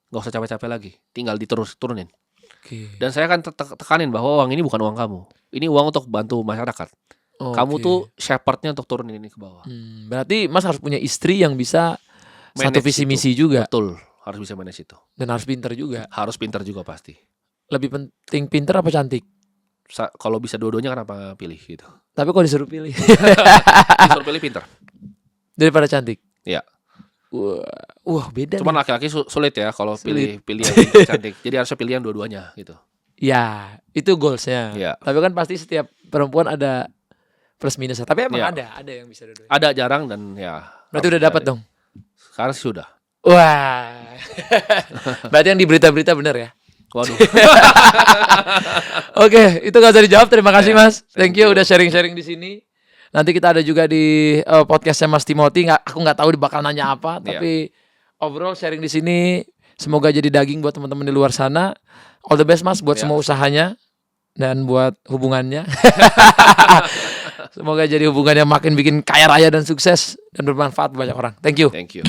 nggak usah capek-capek lagi, tinggal turunin. Oke. Dan saya akan tekanin bahwa uang ini bukan uang kamu, ini uang untuk bantu masyarakat. Kamu Oke. tuh shepherdnya untuk turunin ini ke bawah. Berarti Mas harus punya istri yang bisa satu Manage visi itu. misi juga Betul, harus bisa manage itu. dan harus pinter juga. Harus pintar juga pasti. Lebih penting pinter apa cantik? Kalau bisa dua-duanya kenapa pilih gitu? Tapi kalau disuruh pilih Disuruh pilih pintar. daripada cantik. Iya. Wah, beda. Cuman nih. laki-laki sulit ya kalau Sulit. pilih yang pintar, cantik. Jadi harusnya pilih yang dua-duanya gitu. Ya, itu goalsnya. Iya. Tapi kan pasti setiap perempuan ada plus minusnya. Tapi emang Iya. ada yang bisa dua-duanya. Ada jarang dan ya. Berarti udah dapat dong. Sekarang sih sudah. Wah. Berarti yang di berita-berita benar ya? Waduh. Oke, itu gak usah dijawab. Terima kasih Ya, Mas. Thank you udah sharing-sharing di sini. Nanti kita ada juga di podcastnya Mas Timothy. Aku nggak tahu bakal nanya apa, Ya. tapi overall sharing di sini semoga jadi daging buat teman-teman di luar sana. All the best Mas buat Ya. semua usahanya dan buat hubungannya. Semoga jadi hubungan yang makin bikin kaya raya dan sukses dan bermanfaat banyak orang. Thank you. Thank you.